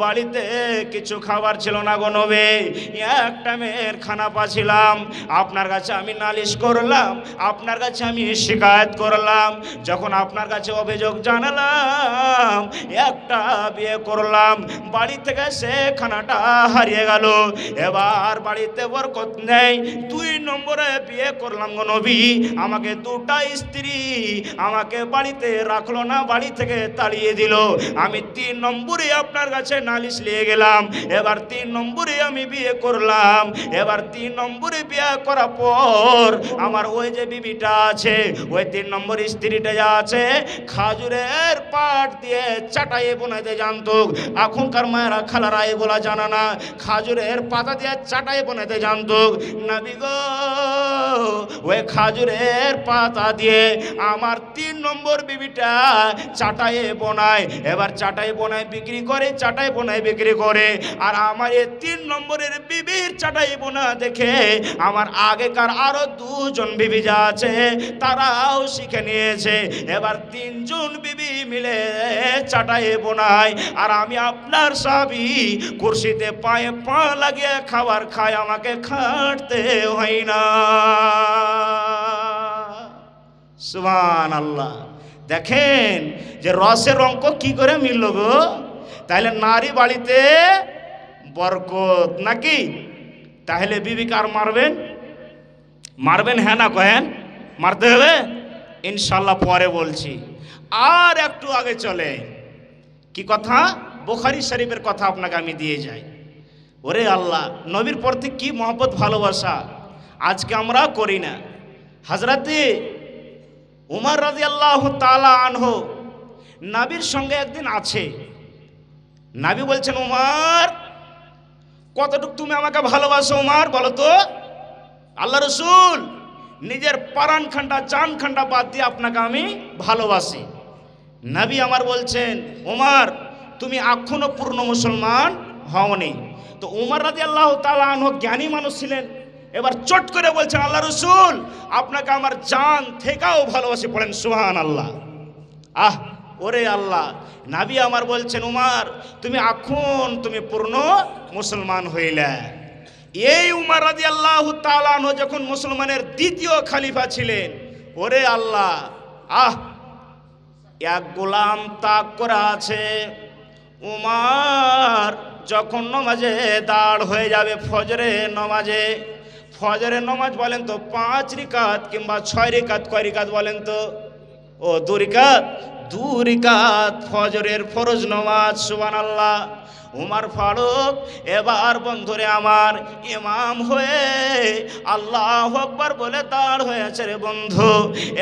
বাড়িতে কিছু খাবার ছিল না গো নবী, একটা মেয়ের খানা পাচ্ছিলাম। আপনার কাছে আমি নালিশ করলাম, আপনার কাছে আমি শিকায়ত করলাম, যখন আপনার কাছে অভিযোগ জানালাম, একটা বিয়ে করলাম, বাড়ি থেকে সে খানাটা হারিয়ে গেল, এবার বাড়িতে বরকত নেই। 2 নম্বরে বিয়ে করলাম গো নবী, আমাকে 2টা স্ত্রী আমাকে বাড়িতে রাখলো না, বাড়ি থেকে তাড়িয়ে দিল। আমি 3 নম্বরে আপনার কাছে নালিশ নিয়ে গেলাম, এবার 3 নম্বরে আমি বিয়ে করলাম। এবার 3 নম্বরে বিয়ে করার পর আমার ওই যে বিবিটা আছে, ওই 3 নম্বর স্ত্রীটা যা আছে, খাজুরের পাট দিয়ে চাটাই বানাইতে জানতো। এখনকার মায়েরা, খালারা এগুলা জানা না, খাজুরের পাতা দিয়ে চাটাই বানাইতে জানতো। নবী গো, ওই খাজুরের পাতা দিয়ে আমার 3 নম্বর বিবিটা চাটাই বোনায়। এবার চাটাই বোনায় বিক্রি করে, চাটাই বোনায় বিক্রি করে। আর আমার এই 3 নম্বরের বিবির চাটাই বোনা দেখে আমার আগেকার আরো 2 জন বিবি যা আছে, তারাও শিখে নিয়েছে। এবার 3 জন বিবি মিলে চাটাই বোনায়, আর আমি আপনার সাহাবী কুরসিতে পায়ে পা লাগিয়ে খাবার খাই, আমাকে খাটতে হয় না। সুবহানাল্লাহ। দেখেন যে রসের অঙ্ক কি করে মিলল গো? তাহলে নারী বাড়িতে বরকত নাকি? তাহলে বিবি কার মারবেন? মারবেন হ্যাঁ না কহেন? মারতে হবে ইনশাল্লাহ, পরে বলছি। আর একটু আগে চলে। কি কথা? বুখারী শরীফের কথা আপনাকে আমি দিয়ে যাই। ওরে আল্লাহ, নবীর প্রতি কি মহব্বত ভালোবাসা আজকে আমরা করি না। হযরতে উমর রাদিয়াল্লাহু তাআলা আনহু নবীর সঙ্গে একদিন আছে। নবী বলছেন, উমর কতটুকু তুমি আমাকে ভালোবাসো উমর বলো তো? আল্লাহ রাসূল, নিজের প্রাণ খান্ডা জান খান্ডা বাদ দিয়ে আপনাকে আমি ভালোবাসি। নবী আমার বলছেন, উমর তুমি এখনো পূর্ণ মুসলমান হওনি। তো উমর রাদিয়াল্লাহু তাআলা আনহু জ্ঞানী মানুষ ছিলেন। এবার চট করে বলছেন, আল্লাহ রাসূল আপনাকে আমার জান থেকেও ভালোবাসি। পড়েন সুবহানাল্লাহ। আহ ওরে আল্লাহ, নবী আমার বলছেন, উমর তুমি পূর্ণ মুসলমান হইলে। এই উমর রাদিয়াল্লাহু তাআলা আনহু যখন মুসলমানের দ্বিতীয় খলিফা ছিলেন, ওরে আল্লাহ, এক গোলাম তাক করা আছে। উমর যখন নামাজে দাঁড় হয়ে যাবে ফজরের নামাজ বলেন তো 5 রিকাত কিংবা 6 রিকাত, কয় রিকাত বলেন তো? ও 2 রিকাত। 2 রিকাত ফজরের ফরজ নামাজ। সুবহানাল্লাহ। উমর ফারুক এবার বন্ধুরে আমার ইমাম হয়ে আল্লাহু আকবার বলে দাঁড় হয়েছে রে বন্ধু।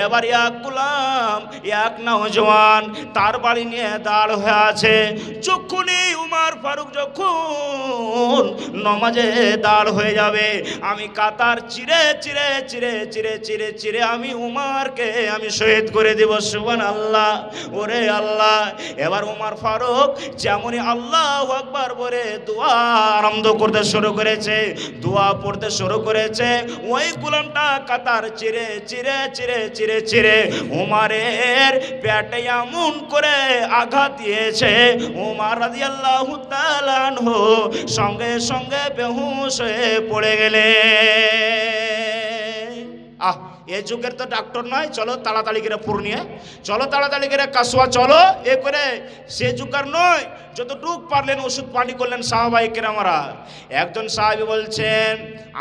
এবার এক গোলাম, এক নওজওয়ান তার বাড়ি নিয়ে দাঁড় হয়ে আছে। যখনই উমর ফারুক যখন নামাজে দাঁড় হয়ে যাবে, আমি কাতার চিরে আমি উমরকে আমি শহীদ করে দেব। সুবহানাল্লাহ। ওরে আল্লাহ, এবার উমর ফারুক যেমনই আল্লাহু আকবার বলে দোয়া আরম্ভ করতে শুরু করেছে, দোয়া পড়তে শুরু করেছে, ওই গোলামটা কাতার চিরে উমরের পেটে এমন করে আঘাত দিয়েছে, উমর রাদিয়াল্লাহু তাআলা আনহু সঙ্গে সঙ্গে বেহুশ হয়ে পড়ে গেলেন। এ যুগের তো ডাক্তার নয়, চলো তাড়াতাড়ি করে পূর্ণিয়া, চলো তাড়াতাড়ি করে কাসুয়া, চলো এ করে সে যুগের নয়। যতটুক পারলেন ওষুধ পানি করলেন সাহাবায়ে কেরামরা। একজন সাহাবী বলছেন,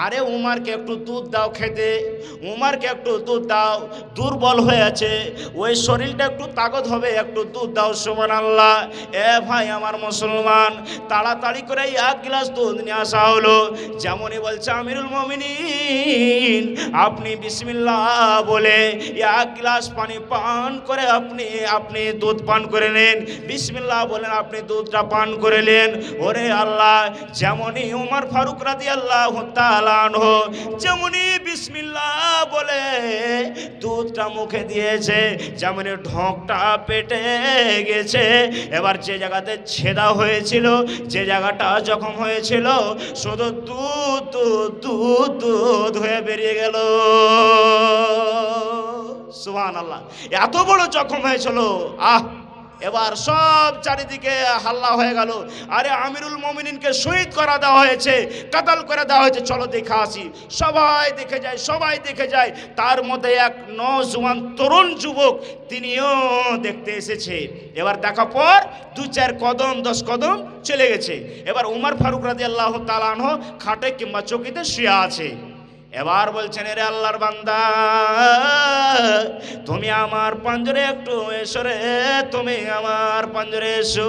আরে উমরকে একটু দুধ দাও খেতে, উমরকে একটু দুধ দাও, দুর্বল হয়ে আছে, ওই শরীরটা একটু তাগত হবে, একটু দুধ দাও। সুবহানাল্লাহ। এ ভাই আমার মুসলমান, তাড়াতাড়ি করে 1 গ্লাস দুধ নিয়ে আসা হলো। যেমনই বলছে আমিরুল মুমিনিন, আপনি বিসমিল্লাহ বলে 1 গ্লাস পানি পান করে আপনি দুধ পান করে নেন। বিসমিল্লাহ বলেন, আপনি দুধটা পান করে নেন। ওরে আল্লাহ, যেমনই উমর ফারুক রাদিয়াল্লাহু তাআলা আনহু যেমনই বিসমিল্লাহ বলে দুধটা মুখে দিয়েছে, যেমনই ঢোকটা পেটে গেছে, এবার যে জায়গাতে ছেদা হয়েছিল, যে জায়গাটা জখম হয়েছিল, শুধু দুধ হয়ে বেরিয়ে গেল। সুবহানাল্লাহ। এত বড় জখম হয়েছিল। এবার সব চারিদিকে হাল্লা হয়ে গেল, আরে আমিরুল মুমিনিনকে শহীদ করে দেওয়া হয়েছে, কাতাল করে দেওয়া হয়েছে, চলো দেখে আসি। সবাই দেখে যায়। তার মধ্যে এক নওজওয়ান তরুণ যুবক, তিনিও দেখতে এসেছে। এবার দেখা পর 2-4 কদম 10 কদম চলে গেছে। এবার উমর ফারুক রাদিয়াল্লাহু তাআলা আনহু খাটে কিংবা চৌকিতে শুয়ে আছে। এবার বলছেন, রে আল্লাহর বান্দা, তুমি আমার পাঞ্জরে একটু এসো রে, তুমি আমার পাঞ্জরে এসো,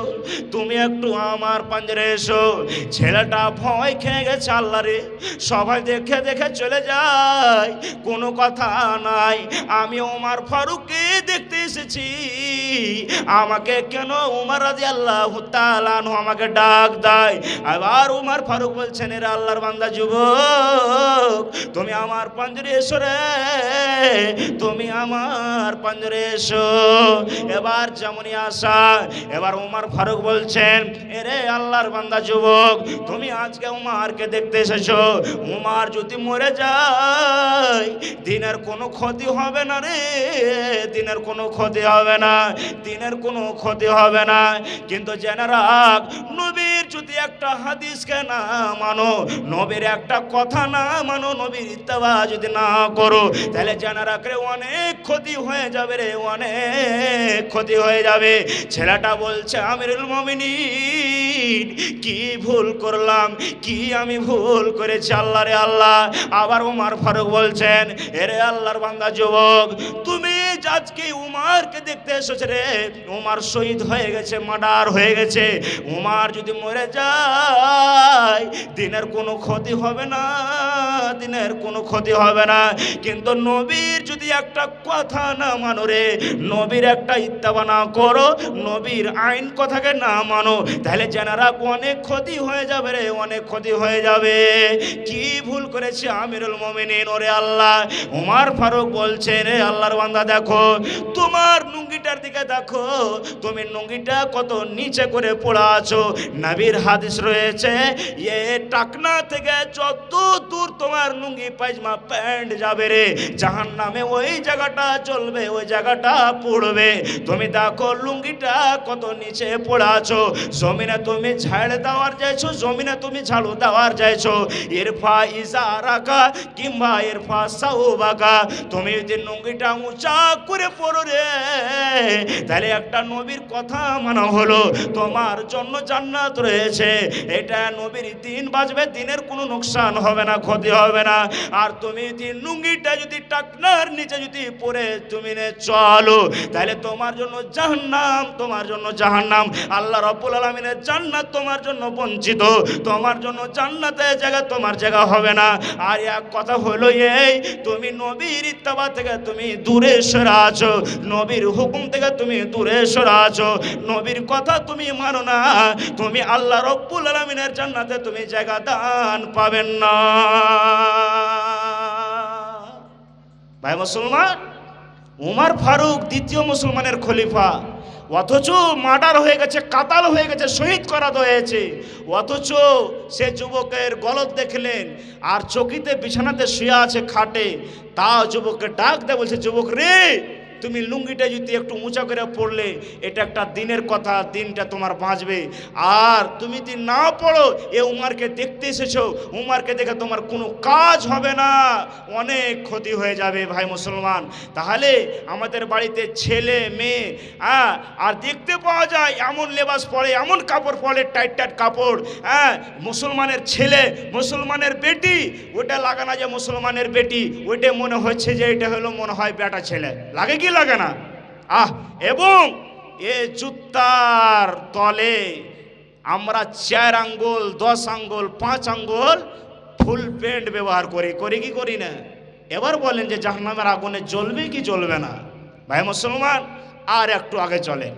তুমি একটু আমার পাঞ্জরে এসো। ছেলেটা ভয় খেয়ে গেছে, আল্লাহ রে, সবাই দেখে চলে যায়, কোনো কথা নাই, আমি উমর ফারুককে দেখতে এসেছি, আমাকে কেন উমর রাদিয়াল্লাহু তাআলা আনহু আমাকে ডাক দেয়। এবার উমর ফারুক বলছেন, রে আল্লাহর বান্দা যুবক, তুমি আমার পাঞ্জরে এসো রে, তুমি আমার পাঞ্জরে এসো। এবার যেমনই আসা, এবার উমর ফারুক বলছেন, এরে আল্লাহর বান্দা যুবক, তুমি আজকে উমরকে দেখতে এসেছো, উমর যদি মরে যায় দিনের কোনো ক্ষতি হবে না রে, দিনের কোনো ক্ষতি হবে না। কিন্তু জেনে রাখ, নবীর যদি একটা হাদিসকে না মানো, নবীর একটা কথা না মানো, নবীর ইত্তেবা যদি না করো, তাহলে জেনে রাখ রে, অনেক ক্ষতি হয়ে যাবে রে, অনেক ক্ষতি হয়ে যাবে। ছেলেটা বলছে, আমিরুল মুমিনিন, কি ভুল করলাম, কি আমি ভুল করেছি আল্লাহ রে আল্লাহ। আবার উমর ফারুক বলছেন, এরে আল্লাহর বান্দা যুবক, তুমি আজকে উমারকে দেখতে এসেছে রে, উমার শহীদ হয়ে গেছে, মার্ডার হয়ে গেছে। উমার যদি মরে যায় দিনের কোনো ক্ষতি হবে না, দিনের কোনো ক্ষতি হবে না। কিন্তু নবীর যদি একটা কথা না মানো রে, নবীর একটা ইত্তেবা না করো, নবীর আইন কথাকে না মানো, তাহলে জেনারা অনেক ক্ষতি হয়ে যাবে রে, অনেক ক্ষতি হয়ে যাবে। কি ভুল করেছে আমিরুল মুমিনিন? ওরে আল্লাহ, উমার ফারুক বলছে রে আল্লাহর বান্দা দেখো, তোমার লুঙ্গিটার দিকে দেখো, তুমি লুঙ্গিটা কত নিচে করে পড়া আছো। নবীর হাদিস রয়েছে, এ টাকনা থেকে যত দূর তোমার লুঙ্গি পায়জামা প্যান্ট যাবে রে, জাহান্নামে ওই জায়গাটা চলবে, ওই জায়গাটা পড়বে। তুমি দেখো লুঙ্গিটা কত নিচে পড়া আছো, জমিনে তুমি ঝাড় দেওয়ার যাইছো, জমিনে তুমি ঝাড়ু দেওয়ার যাইছো। ইরফা ইজারাকা কিংবা ইরফা সাউবাকা, তুমি যদি লুঙ্গিটা উঁচা করে পড়ো রে, তাহলে একটা নবীর কথা মানা হলো, তোমার জন্য জান্নাত রয়েছে। এটা নবীর দিন বাজবে, দিনের কোনো নোকসান হবে না, ক্ষতি হবে না। আর তুমি যদি লুঙ্গিটা যদি টাকনার নিচে যদি পরে তুমি চলো, তাহলে তোমার জন্য জাহান্নাম, তোমার জন্য জাহান্নাম। আল্লাহ রাব্বুল আলামিনের জান্নাত তোমার জন্য বঞ্চিত, তোমার জন্য জান্নাতে জায়গা তোমার জায়গা হবে না। আর এক কথা হলো এই, তুমি নবীর ইত্তেবা থেকে তুমি দূরে সরে আছো, নবীর হুকুম থেকে তুমি দূরে সরে আছো, নবীর কথা তুমি মানো না, তুমি আল্লাহ রাব্বুল আলামিনের জান্নাতে তুমি জায়গা দান পাবেন না। ভাই মুসলমান, উমর ফারুক দ্বিতীয় মুসলমানের খলিফা, অথচ মার্ডার হয়ে গেছে, কাতাল হয়ে গেছে, শহীদ করা হয়েছে। অথচ সে যুবকের গলত দেখলেন আর চকিতে বিছানাতে শুয়ে আছে খাটে, তা যুবককে ডাক দেয়, বলছে যুবক রে, তুমি লুঙ্গিটা যদি একটু উঁচা করে পড়লে, এটা একটা দিনের কথা, দিনটা তোমার বাঁচবে। আর তুমি যদি না পড়ো, এ উমারকে দেখতে এসেছো, উমারকে দেখে তোমার কোনো কাজ হবে না, অনেক ক্ষতি হয়ে যাবে। ভাই মুসলমান, তাহলে আমাদের বাড়িতে ছেলে মেয়ে আর দেখতে পাওয়া যায় এমন লেবাস পরে, এমন কাপড় পরে, টাইট টাইট কাপড়, মুসলমানের ছেলে, মুসলমানের বেটি, ওটা লাগে না যে মুসলমানের বেটি, ওইটা মনে হচ্ছে যে এটা হলো মনে হয় বেটা ছেলে, লাগে কি লাগে না? এবং এ জুতার তলে আমরা 4 আঙ্গুল, 10 আঙ্গুল, 5 আঙ্গুল ফুল প্যান্ট ব্যবহার করি, করি কি করি না? এবার বলেন যে জাহান্নামের আগুনে জ্বলবে কি জ্বলবে না? ভাই মুসলমান, আর একটু আগে চলে।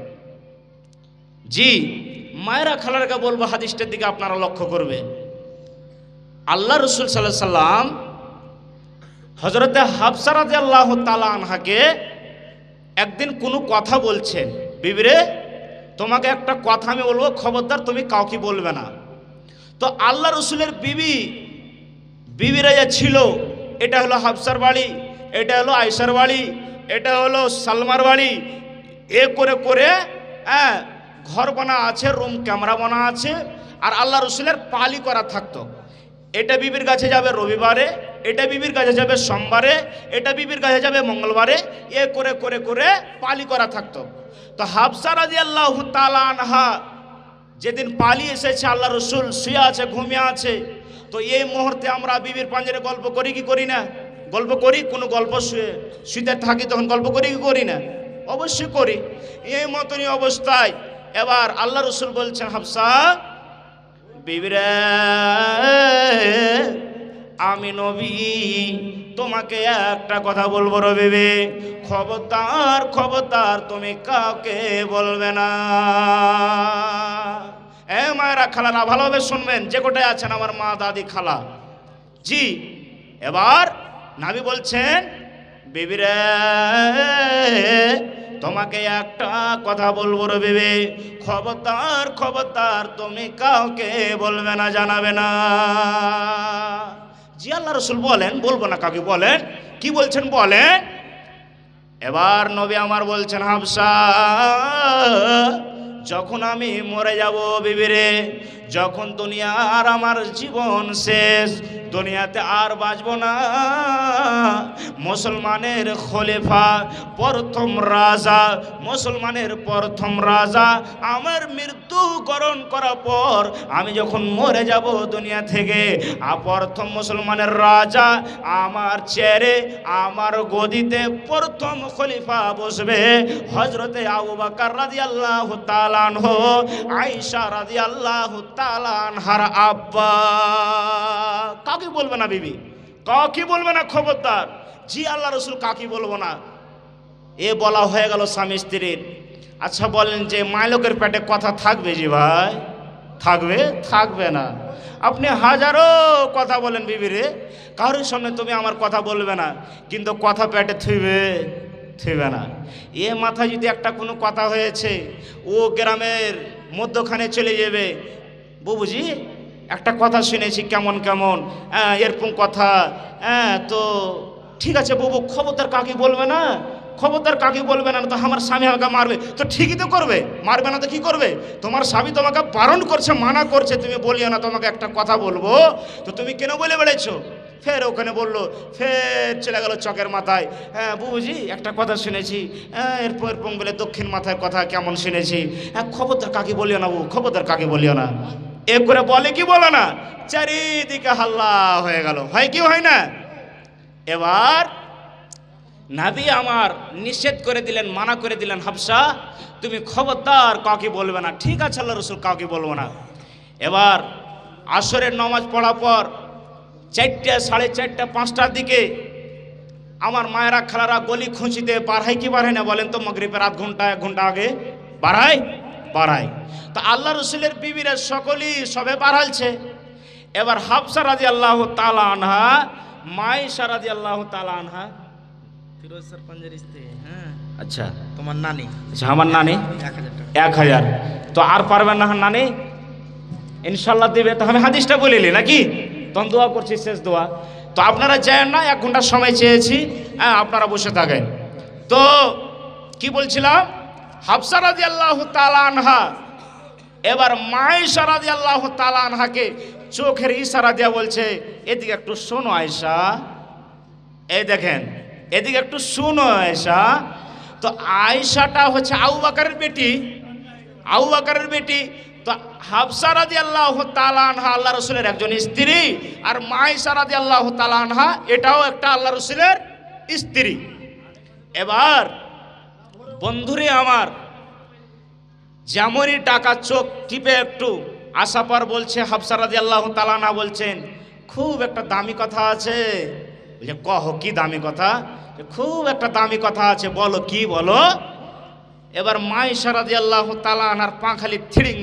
জি মায়েরা খালারকে বলবো, হাদিসটার দিকে আপনারা লক্ষ্য করবেন। আল্লাহ রসুল সাল্লাল্লাহু আলাইহি সাল্লাম হযরতে হাফসা রাদিয়াল্লাহু তাআলা আনহাকে একদিন কোনো কথা বলছেন, বিবিরে তোমাকে একটা কথা আমি বলবো, খবরদার তুমি কাউকে বলবে না। তো আল্লাহ রসুলের বিবিরা যা ছিল, এটা হলো হাফসার বাড়ি, এটা হলো আয়েশার বাড়ি, এটা হলো সালমার বাড়ি, এ করে করে ঘর বানা আছে, রুম ক্যামেরা বানা আছে। আর আল্লাহ রসুলের পালি করা থাকতো, এটা বিবির কাছে যাবে রবিবারে, এটা বিবির কাছে যাবে সোমবারে, এটা বিবির কাছে যাবে মঙ্গলবারে, এ করে করে করে পালি করা থাকতো। তো হাফসা রাদিয়াল্লাহু তাআলা আনহা যেদিন পালি এসেছে, আল্লাহ রসুল শুয়ে আছে, ঘুমিয়ে আছে, তো এই মুহূর্তে আমরা বিবির পাঞ্জরে গল্প করি কি করি না? গল্প করি। কোনো গল্প শুতে থাকি তখন গল্প করি কি করি না? অবশ্যই করি। এই মতনই অবস্থায় এবার আল্লাহ রসুল বলছেন, হাফসা বিবিরা, আমি নবী তোমাকে একটা কথা বলবো রে বিবি, খবরদার খবরদার তুমি কাউকে বলবে না। মায়েরা খালারা ভালোভাবে শুনবেন, যে কোটায় আছেন আমার মা দাদি খালা। জি এবার নবী বলছেন, বিবিরা তোমাকে একটা কথা বলবো রে বিবি, খবরদার খবরদার তুমি কাউকে বলবে না, জানাবে না। জি আল্লাহ রসুল বলেন, বলবো না কাউকে। বলেন কি বলছেন বলেন। এবার নবী আমার বলছেন, হাফসা যখন আমি মরে যাব বিবিরে, যখন দুনিয়ার আমার জীবন শেষ, দুনিয়াতে আর বাঁচব না, মুসলমানের খলিফা, প্রথম রাজা, মুসলমানের প্রথম রাজা আমার মৃত্যু বরণ করার পর আমি যখন মরে যাব দুনিয়া থেকে, প্রথম মুসলমানের রাজা আমার চেয়ারে, আমার গদিতে প্রথম খলিফা বসবে হযরতে আবু বকর রাদিয়াল্লাহু তাআলা আনহু, আয়েশা রাদিয়াল্লাহু তাআলা আনহার আব্বা। কাকে বলবে না বিবি, কাকে বলবে না, খবরদার। জি আল্লাহ রাসূল কাকে বলবো না, এ বলা হয়ে গেল স্বামী স্ত্রীর। আচ্ছা বলেন যে মাইলোকের পেটে কথা থাকবে? জি ভাই থাকবে, থাকবে না। আপনি হাজারো কথা বলেন বিবিরে, কারোর সামনে তুমি আমার কথা বলবে না, কিন্তু কথা পেটে থইবে না। এ মাথায় যদি একটা কোনো কথা হয়েছে, ও গ্রামের মধ্যখানে চলে যাবে, বুবুজি একটা কথা শুনেছি কেমন কেমন, এরকম কথা, তো ঠিক আছে বাবু, খবরদার কাকে বলবে না, খবরদার কাকে বলবে না, তো আমার স্বামী আমাকে মারবে। তো ঠিকই তো করবে, মারবে না তো কি করবে? তোমার স্বামী তোমাকে বারণ করছে, মানা করছে, তুমি বলিও না তোমাকে একটা কথা বলবো, তো তুমি কেন বলে বেড়েছো? ফের ওখানে বললো, ফের চলে গেল চকের মাথায়, বুবুজি একটা কথা শুনেছি, এরপর বলে দক্ষিণ মাথায় কথা কেমন শুনেছি, খবরদার কাকে বলিও না, খবরদার কাকে বলিও না। এ করে বলে কি বলো না, চারিদিকে হাল্লা হয়ে গেল, হয় কি হয় না? এবার নবী আমার নিষেধ করে দিলেন, মানা করে দিলেন, হাফসা তুমি খবরদার কাউকে বলবে না। ঠিক আছে আল্লাহ রাসূল, কাউকে বলবো না। এবার আসরের নামাজ পড়ার পর 4টা, 4:30, 5টার দিকে আমার মায়েরা খালারা গলি খুঁচিতে বাড়ায় কি বাড়ায় না বলেন তো? মাগরিবের আধ ঘন্টা 1 ঘন্টা আগে বাড়ায়। তো আল্লাহ রসুলের বিবিরা সকলেই সবে বাড়ালছে। এবার হাফসা রাদিয়াল্লাহু তাআলা আনহা, মায়েশা রাদিয়াল্লাহু তাআলা আনহা, ফিরোজ স্যার পাঞ্জারি স্ত্রী, আচ্ছা তোমার নানি, আচ্ছা আমার নানি 1000। তো আর পারবেন না নানি, ইনশাআল্লাহ দিবে। তো আমি হাদিসটা বলিলি নাকি, তখন দোয়া করছি, শেষ দোয়া। তো আপনারা যান না, 1 ঘন্টার সময় চেয়েছি, আপনারা বসে থাকেন। তো কি বলছিলাম, হাফসা রাদিয়াল্লাহু তাআলা আনহা এবার মায়েশা রাদিয়াল্লাহু তাআলা আনহাকে চোখের ইশারা দিয়ে বলছে, এদিকে একটু শোনো আয়েশা, এই দেখেন এদিকে একটু শোনো আয়েশা। তো আয়েশাটা হচ্ছে আবু বকরের বেটি, তো হাফসা রাদিয়াল্লাহু তাআলা আনহা আল্লাহ রাসূলের একজন স্ত্রী, আর মায়েশা রাদিয়াল্লাহু তাআলা আনহা এটাও একটা আল্লাহ রাসূলের স্ত্রী। এবার বন্ধুরে আমার, যেমনই টাকা চোখ টিপে একটু আশা পর বলছে, হাফসা রাদিয়াল্লাহু তাআলা আনহা বলছেন, খুব একটা দামি কথা আছে। বলছে কহ কি দামি কথা? খুব একটা দামি কথা আছে, বলো কি বলো। এবার মায়েশা রাদিয়াল্লাহু তাআলা আনহার পা খালি থিড়িং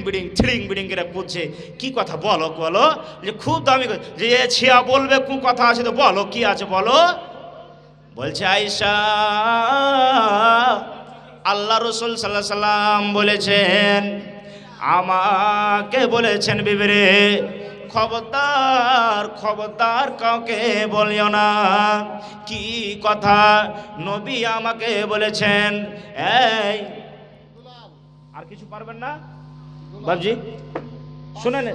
বিড়িং করে বুঝছে, কি কথা বলো বলো, যে খুব দামি কথা, যে এ ছিয়া বলবে কোন কথা আছে, তো বলো কি আছে বলো। বলছে আয়েশা, আল্লাহ রাসূল সাল্লাল্লাহু আলাইহি সাল্লাম বলেছেন, আমাকে বলেছেন বিবিরে, খবরদার কাউকে বলিও না। কি কথা? নবী আমাকে বলেছেন। এই আর কিছু পারবেন না বাবজি, শুনেন।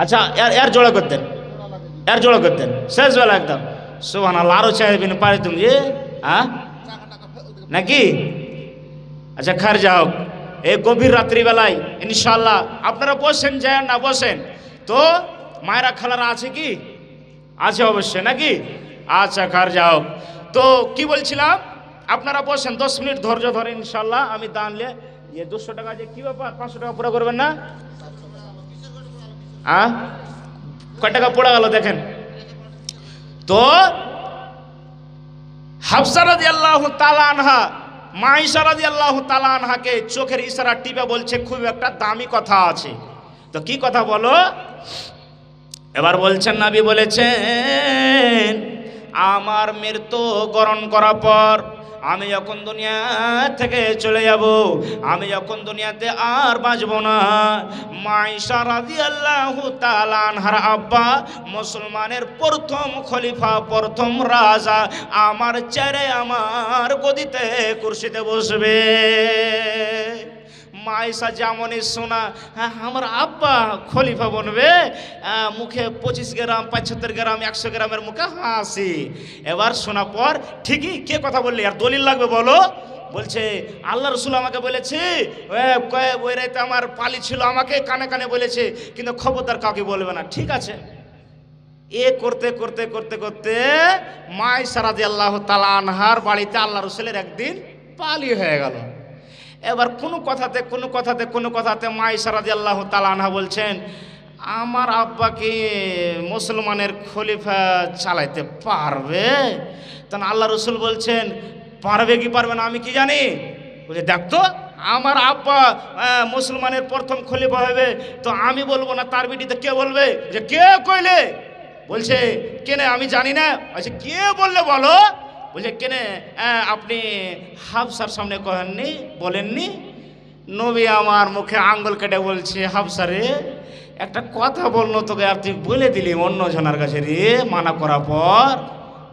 আচ্ছা এর জোড়া করতেন শেষ বেলা একদম, সুবহানাল্লাহ। আরো চাইবেন পারে তুমি নাকি? আচ্ছা খার যাও, এই গভীর রাত্রিবেলায় ইনশাআল্লাহ আপনারা বসেন, যায় না বসেন তো, মায়েরা খালারা আছে কি? আছে অবশ্যই নাকি? আচ্ছা খার যাও। তো কি বলছিলাম, আপনারা বসেন, 10 মিনিট ধৈর্য ধরে ইনশাআল্লাহ আমি দান লে 200 টাকা, যে কি ব্যাপার 500 টাকা পুরো করবেন না? কয় টাকা পড়ে গেল দেখেন তো। হাফসা রাদিয়াল্লাহু তাআলা আনহা মায়েশা রাদিয়াল্লাহু তাআলা আনহাকে চোখের ইশারা টিপে বলছে, খুব একটা দামি কথা আছে। তো কি কথা বলো? এবার বলছেন, নবী বলেছেন, আমার মৃত্যু বরণ করার পর আমি যখন দুনিয়া থেকে চলে যাব, আমি যখন দুনিয়াতে আর বাঁচব না, মা আয়েশা রাদিয়াল্লাহু তাআলা আনহার আব্বা মুসলমানের প্রথম খলিফা, প্রথম রাজা আমার চেয়ারে, আমার গদিতে কুরসিতে বসবে। মা আয়েশা যেমনই শোনা, হ্যাঁ আমার আব্বা খলিফা বনবে, মুখে 25 গ্রাম 75 গ্রাম 100 গ্রামের মুখে হাসি। এবার শোনা পর ঠিকই কে কথা বললি, আর দলিল লাগবে বলো। বলছে আল্লাহ রসুল আমাকে বলেছে, ওই রাতে আমার পালি ছিল, আমাকে কানে কানে বলেছে, কিন্তু খবরদার কাউকে বলবে না। ঠিক আছে। এ করতে করতে করতে করতে মা আয়েশা রাদিয়াল্লাহু তাআলা আনহার বাড়িতে আল্লাহ রসুলের একদিন পালি হয়ে গেল। এবার কোনো কথাতে মা আয়েশা রাদিয়াল্লাহু তাআলা আনহা বলছেন, আমার আব্বা কি মুসলমানের খলিফা চালাইতে পারবে? তখন আল্লাহ রসুল বলছেন, পারবে কি পারবে না আমি কি জানি। বলছে দেখ তো, আমার আব্বা মুসলমানের প্রথম খলিফা হবে, তো আমি বলবো না, তার বিটিতে কে বলবে? যে কে কইলে? বলছে কেনে আমি জানি না। আচ্ছা কে বললে বলো? বলছে কেনে আপনি হাফসার সামনে কহেননি, বলেননি? নবী আমার মুখে আঙ্গুল কেটে বলছে, হাফসারে একটা কথা বললো তোকে, আর তুই বলে দিলি অন্য জনের কাছে রে, মানা করার পর।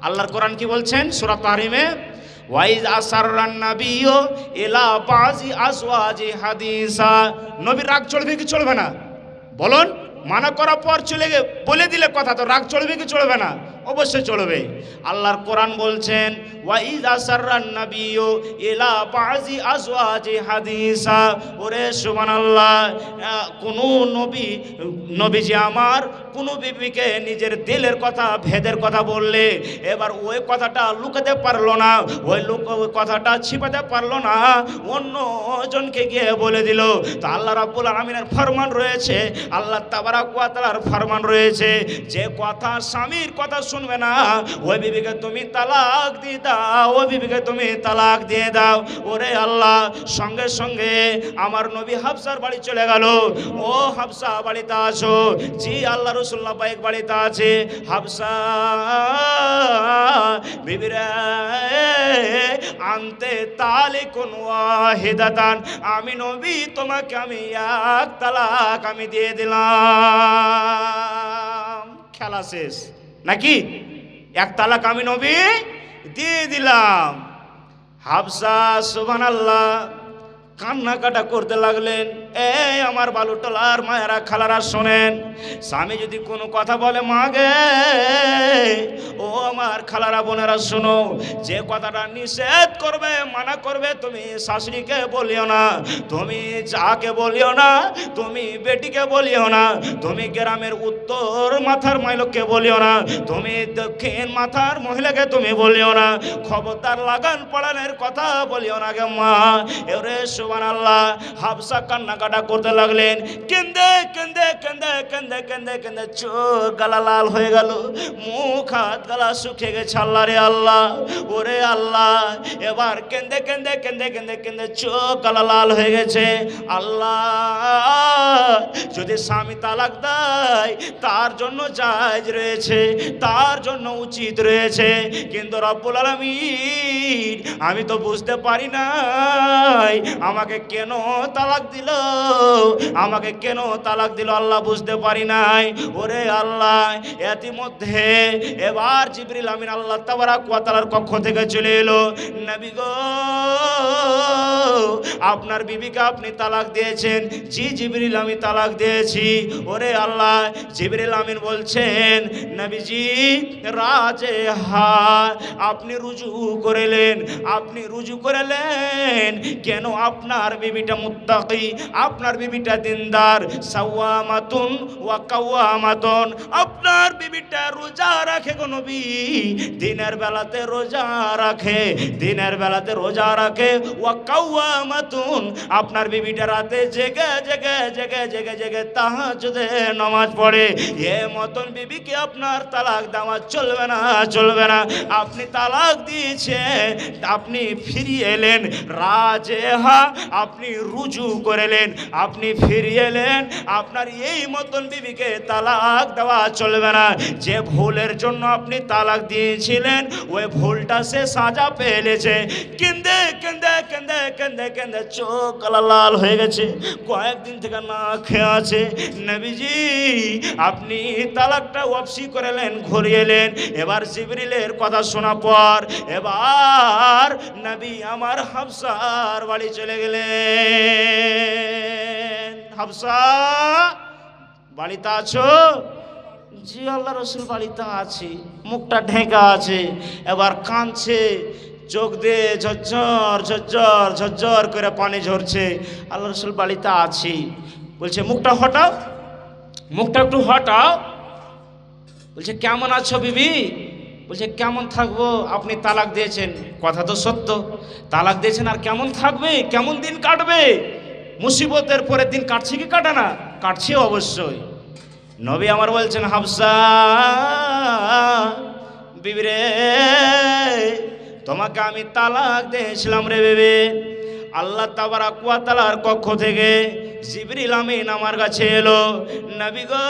আল্লাহর কোরআন কি বলছেন সূরা তাহরিমে, ওয়াইজ আসাররান নাবিয়্যু ইলা বাযি আজওয়াজি হাদিসা। নবী রাগ চলবে কি চলবে না বলুন? মানা করার পর চলে বলে দিলে কথা, তো রাগ চলবে কি চলবে না? অবশ্যই চলবে। আল্লাহর কোরআন বলছেন, ওয়াইজ আসাররান নাবিয়্যু ইলা বাযি আজওয়াজি হাদিসা। ওরে সুবহানাল্লাহ, কোন নবীজি আমার কোন বিবিকে নিজের দিলের কথা, ভেদের কথা বললে, এবার ওই কথাটা লুকাতে পারলো না, ওই কথাটা ছিপাতে পারলো না, অন্য জনকে গিয়ে বলে দিল। তো আল্লাহ রাব্বুল আলামিনের ফরমান রয়েছে, আল্লাহ তাবারাক ওয়া তাআলার ফরমান রয়েছে, যে কথা স্বামীর কথা শুনবে না, ওই বিবিকে তুমি তালাক দিয়ে দাও, ওই বিবিকে তুমি তালাক দিয়ে দাও। ওরে আল্লাহ, সঙ্গে সঙ্গে আমার নবী হাফসার বাড়ি চলে গেল। ও হাফসা বাড়িতে আছো? জি আল্লাহ রাসূলুল্লাহ পাক বাড়িতে আছে। হাফসা বিবিরা আনতে তালিকুন ওয়াহিদাতান, আমি নবী তোমাকে আমি এক তালাক আমি দিয়ে দিলাম। খেলা শেষ নাকি? এক তালাক আমি নবী দিয়ে দিলাম। হাফসা সুবহানাল্লাহ কান্নাকাটা করতে লাগলেন। এই আমার বালুটলার মায়েরা, খালারা শোনেন, স্বামী যদি কোনো কথা বলে, মা গে, ও আমার খালারা বোনেরা শোনো, যে কথাটা নিষেধ করবে, মানা করবে, তুমি শাশুড়িকে বলিও না, তুমি যাকে বলিও না, তুমি বেটিকে বলিও না, তুমি গ্রামের উত্তর মাথার মহিলাকে বলিও না, তুমি দক্ষিণ মাথার মহিলাকে তুমি বলিও না, খবরদার লাগান পড়ানের কথা বলিও না গে মা। এরে সুবহানাল্লাহ, হাফসা কান্নাকাটা করতে লাগলেন। কেন্দে কেন্দে কেন্দে কেন্দে কেন্দে কেন্দে চোখ গালা লাল হয়ে গেল, মুখ হাত গালা শুকিয়ে গেছে। আল্লাহ রে আল্লাহ, ওরে আল্লাহ, এবার কেন্দে কেন্দে কেন্দে কেন্দে কেন্দে চোখ গালা লাল হয়ে গেছে। আল্লাহ, যদি স্বামী তালাক দেয় তার জন্য জায়েজ রয়েছে, তার জন্য উচিত রয়েছে, কিন্তু রব্বুল আলামিন আমি তো বুঝতে পারি নাই আমাকে কেন তালাক দিল, আমাকে কেন তালাক দিল, আল্লাহ বুঝতে পারি নাই। ওরে আল্লাহ, ইতিমধ্যে এবার জিবরিল আমিন আল্লাহ তাবারাক ওয়া তাআলার কক্ষ থেকে চলে এলো। নবী গো, আপনার বিবিকে আপনি তালাক দিয়েছেন? জি জিবরিল, আমি তালাক দিয়েছি। ওরে আল্লাহ, জিবরিল আমিন বলছেন, নবীজি রাজে হা, আপনি রুজু করলেন, আপনি রুজু করলেন কেন? আপনার বিবিটা মুত্তাকি, আপনার বিবিটা দিনদার, সাওয়ামাতুন ওয়া কাওয়ামাতুন, আপনার বিবিটা রোজা রাখে গো নবী, দিনের বেলাতে রোজা রাখে, দিনের বেলাতে রোজা রাখে। ওয়া কাওয়ামাতুন, আপনার বিবিটা রাতে জেগে জেগে জেগে জেগে জেগে তাহাজ্জুদে নামাজ পড়ে। এ মতন বিবিকে আপনার তালাক দেওয়া চলবে না, চলবে না। আপনি তালাক দিয়েছেন, আপনি ফিরিয়ে এলেন রাজেহা, আপনি রুজু করলেন, আপনি ফিরিয়ে এলেন, আপনার এই মতন বিবিকে তালাক দেওয়া চলবে না। যে ভুলের জন্য আপনি তালাক দিয়েছিলেন ওই ভুলটা সে সাজা পেয়েছে। কেঁদে কেঁদে কেঁদে কেঁদে কেঁদে চোখ লাল হয়ে গেছে, কয়েকদিন থেকে না খেয়ে আছে। নবীজি আপনি তালাকটা ওয়াপসি করেলেন, ঘুরিয়ে এলেন। এবার জিবরিলের কথা শোনা পর এবার নবী আমার হাফসার বাড়ি চলে গেলেন। হাফসা বাড়িতে আছো? জি আল্লাহ রসুল বাড়িতে আছি। মুখটা ঢেকা আছে, এবার কাঁদছে, চোখ দিয়ে ঝরঝর ঝরঝর ঝরঝর করে পানি ঝরছে। আল্লাহ রসুল বাড়িতে আছি। বলছে মুখটা হটাও, মুখটা একটু হটাও। বলছে কেমন আছো বিবি? বলছে কেমন থাকবো, আপনি তালাক দিয়েছেন, কথা তো সত্য, তালাক দিয়েছেন আর কেমন থাকবে, কেমন দিন কাটবে? মুসিবতের পরে দিন কাটছে কি কাটে না? কাটছে অবশ্যই। নবী আমার বলছেন হাফসা বিবি রে, তোমাকে আমি তালাক দিয়েছিলাম রে বিবি। আল্লাহ তাবারাক ওয়া তাআলার পক্ষ থেকে জিবরিল আমিন আমার কাছে এলো, নবী গো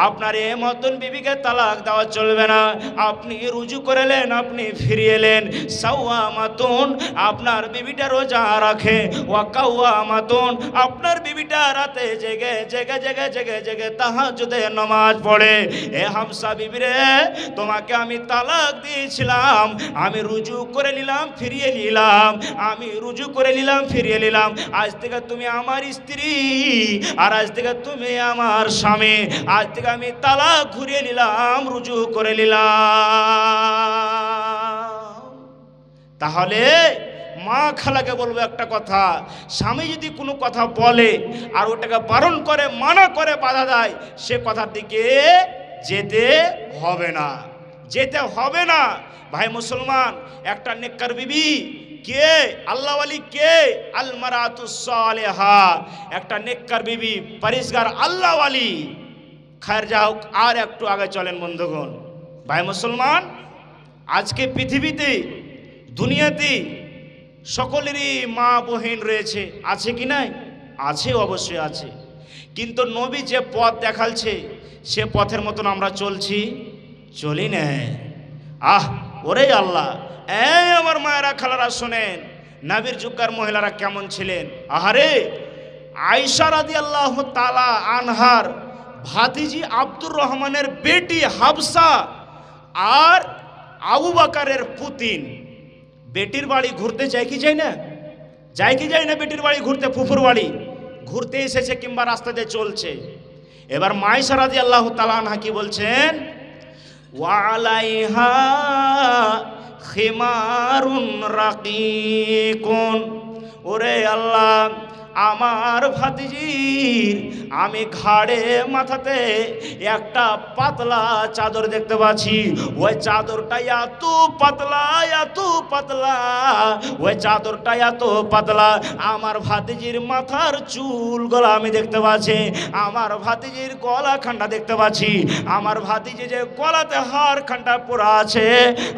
আপনার এই মতন বিবিকে তালাক দেওয়া চলবে না। আপনি রুজু করেলেন, আপনি ফিরিয়ে এলেন। সাওয়ামাতুন আপনার বিবিটা রোজা রাখে, ওয়া কাওয়ামাতুন আপনার বিবিটা রাতে জেগে জেগে জেগে জেগে জেগে তাহাজ্জুদের নামাজ পড়ে। এ হাফসা বিবি রে, তোমাকে আমি তালাক দিয়েছিলাম, আমি রুজু করে নিলাম, ফিরিয়ে নিলাম, আমি রুজু করে নিলাম, ফিরিয়ে নিলাম। আজ থেকে তুমি আমার স্ত্রী, আর আজ থেকে তুমি আমার স্বামী। আজ থেকে আমি তালাক ঘুরিয়ে নিলাম, রুজু করে নিলাম। তাহলে মা খালাকে বলবো একটা কথা, স্বামী যদি কোনো কথা বলে আর ওটাকে বারণ করে, মানা করে, বাধা দেয়, সে কথার দিকে যেতে হবে না, যেতে হবে না। ভাই মুসলমান, একটা নেককার বিবি কে? আল্লাহওয়ালি কে? আল মারাতুস সালেহা, একটা নেককার বিবি, পরিষ্কার আল্লাহওয়ালি। খায়ের যাও, আর একটু আগে চলেন বন্ধুগণ। ভাই মুসলমান, আজকে পৃথিবীতে দুনিয়াতে সকলেরই মা বহিন রয়েছে, আছে কি নাই? আছে, অবশ্যই আছে। কিন্তু নবী যে পথ দেখালছে সে পথের মতন আমরা চলছি? চলি না। ওরে আল্লাহ, এই আমার মায়েরা খালারা শোনেন, নবীর যুগের মহিলারা কেমন ছিলেন। আহারে, আয়েশা রাদিয়াল্লাহু তাআলা আনহার ভাতিজি আব্দুর রহমানের বেটি হাফসা আর আবু বকরের পুতিন বেটির বাড়ি ঘুরতে যায় কি যায় না? যায় কি যায় না? বেটির বাড়ি ঘুরতে, ফুফুর বাড়ি ঘুরতে এসেছে কিংবা রাস্তা দিয়ে চলছে। এবার আয়েশা রাদিয়াল্লাহু তাআলা আনহা কি বলছেন? ওয়ালাইহা খিমারুন রাকিকুন, ওরে আল্লাহ, আমার ভাতিজির আমি ঘাড়ে মাথাতে একটা পাতলা চাদর দেখতে পাচ্ছি। ওই চাদরটা এত পাতলা, এত পাতলা, ওই চাদরটা এত পাতলা, আমার ভাতিজির মাথার চুল গলা আমি দেখতে পাচ্ছি, আমার ভাতিজির গলা খান্ডা দেখতে পাচ্ছি, আমার ভাতিজি যে গলাতে হাড় খান্ডা পরা আছে